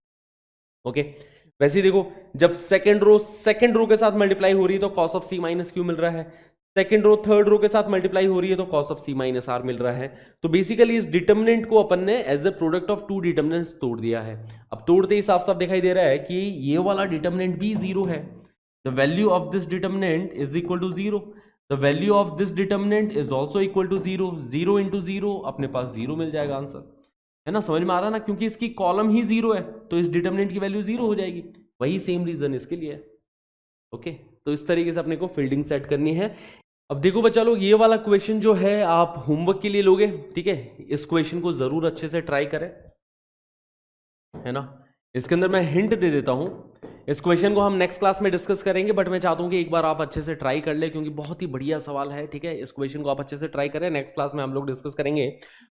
Okay, वैसे ही देखो जब सेकंड रो के साथ मल्टीप्लाई हो रही है तो cos of c minus q मिल रहा है, सेकंड रो थर्ड रो के साथ मल्टीप्लाई हो रही है तो cos of c minus r मिल रहा है। तो बेसिकली इस डिटर्मिनेंट को अपन ने as a product of two determinants तोड़ दिया है। अब तोड़ते ही साफ साफ दिखाई दे रहा है कि ये वाला डिटर्मिनेंट भी जीरो है। The value of this determinant is equal to zero, the value of this determinant is also equal to zero, 0 into 0 अपने पास जीरो मिल जाएगा आंसर, है ना। समझ में आ रहा ना, क्योंकि इसकी कॉलम ही जीरो है तो इस डिटर्मिनेंट की वैल्यू जीरो हो जाएगी। वही सेम रीजन इसके लिए है। ओके, तो इस तरीके से अपने को फील्डिंग सेट करनी है। अब देखो बच्चा लोग, ये वाला क्वेश्चन जो है आप होमवर्क के लिए लोगे, ठीक है। इस क्वेश्चन को जरूर अच्छे से ट्राई करें, है ना। इसके अंदर मैं हिंट दे देता हूं, इस क्वेश्चन को हम नेक्स्ट क्लास में डिस्कस करेंगे, बट मैं चाहता हूं कि एक बार आप अच्छे से ट्राई कर ले, क्योंकि बहुत ही बढ़िया सवाल है, ठीक है। इस क्वेश्चन को आप अच्छे से ट्राई करें, नेक्स्ट क्लास में हम लोग डिस्कस करेंगे।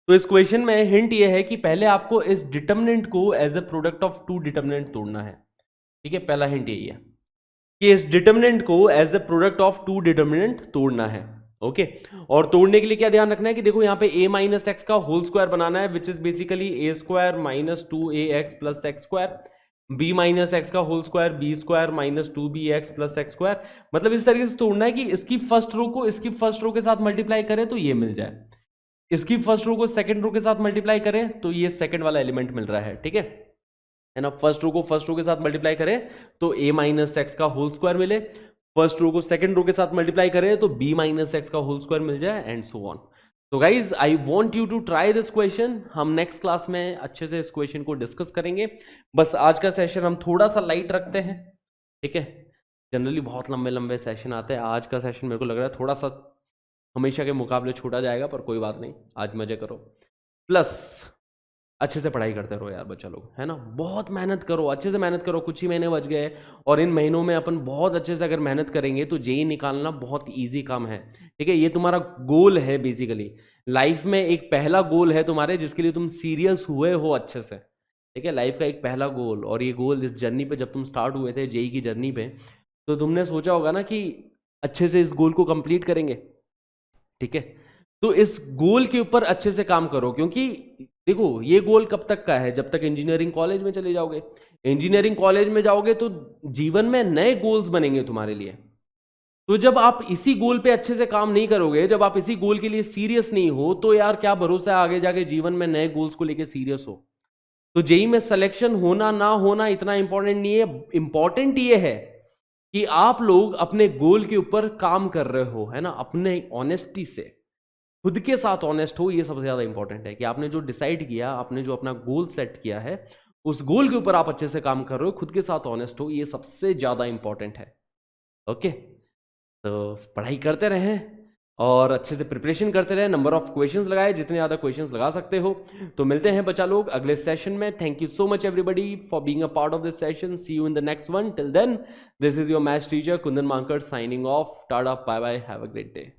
तो इस क्वेश्चन में हिंट ये है कि पहले आपको इस डिटर्मिनेंट को as a product of two determinant तोड़ना है, ठीक है। पहला हिंट यही है कि इस डिटर्मिनेंट को as a product of two determinant तोड़ना है। ओके, और तोड़ने के लिए क्या ध्यान रखना है कि देखो यहाँ पे a माइनस एक्स का होल स्क्वायर बनाना है, which is basically a square minus 2ax plus x square, b minus x का whole square b square minus 2bx plus x square. मतलब इस तरीके से तोड़ना है कि इसकी फर्स्ट रो को इसकी फर्स्ट रो के साथ मल्टीप्लाई करें तो ये मिल जाए, इसकी फर्स्ट रो को सेकंड रो के साथ मल्टीप्लाई करें तो ये सेकंड वाला एलिमेंट मिल रहा है, ठीक है ना। फर्स्ट रो के साथ मल्टीप्लाई करें तो a माइनस एक्स का होल स्क्वायर मिले, फर्स्ट रो को सेकंड रो के साथ मल्टीप्लाई करें तो b माइनस एक्स का होल स्क्वायर मिल जाए, एंड सो ऑन। तो guys I want you to try this question. हम नेक्स्ट क्लास में अच्छे से इस क्वेश्चन को डिस्कस करेंगे। बस आज का सेशन हम थोड़ा सा लाइट रखते हैं, ठीक है। जनरली बहुत लंबे लंबे सेशन आते हैं, आज का सेशन मेरे को लग रहा है थोड़ा सा हमेशा के मुकाबले छोटा जाएगा, पर कोई बात नहीं, आज मजे करो। प्लस अच्छे से पढ़ाई करते रहो यार बच्चा लोग, है ना। बहुत मेहनत करो, अच्छे से मेहनत करो, कुछ ही महीने बच गए, और इन महीनों में अपन बहुत अच्छे से अगर मेहनत करेंगे तो जेईई निकालना बहुत इजी काम है, ठीक है। ये तुम्हारा गोल है बेसिकली लाइफ में, एक पहला गोल है तुम्हारे जिसके लिए तुम सीरियस हुए हो अच्छे से, ठीक है। लाइफ का एक पहला गोल, और ये गोल इस जर्नी पे जब तुम स्टार्ट हुए थे जेईई की जर्नी पे, तो तुमने सोचा होगा ना कि अच्छे से इस गोल को कंप्लीट करेंगे, ठीक है। तो इस गोल के ऊपर अच्छे से काम करो, क्योंकि देखो ये गोल कब तक का है, जब तक इंजीनियरिंग कॉलेज में चले जाओगे। इंजीनियरिंग कॉलेज में जाओगे तो जीवन में नए गोल्स बनेंगे तुम्हारे लिए। तो जब आप इसी गोल पे अच्छे से काम नहीं करोगे, जब आप इसी गोल के लिए सीरियस नहीं हो, तो यार क्या भरोसा है आगे जाके जीवन में नए गोल्स को लेके सीरियस हो। तो जेईई में सिलेक्शन होना ना होना इतना इंपॉर्टेंट नहीं है, इंपॉर्टेंट ये है कि आप लोग अपने गोल के ऊपर काम कर रहे हो, है ना, अपने ऑनेस्टी से, खुद के साथ ऑनेस्ट हो। ये सबसे ज्यादा इंपॉर्टेंट है कि आपने जो डिसाइड किया, आपने जो अपना गोल सेट किया है, उस गोल के ऊपर आप अच्छे से काम कर रहे हो, खुद के साथ ऑनेस्ट हो, ये सबसे ज्यादा इंपॉर्टेंट है। ओके, तो पढ़ाई करते रहें और अच्छे से प्रिपरेशन करते रहें, नंबर ऑफ क्वेश्चंस लगाए, जितने ज्यादा क्वेश्चंस लगा सकते हो। तो मिलते हैं बच्चा लोग अगले सेशन में। Thank you so much everybody for being a part of this session. See you in the next one. Till then, this is your maths teacher Kundan Mankad signing off. Tata, bye bye, have a great day.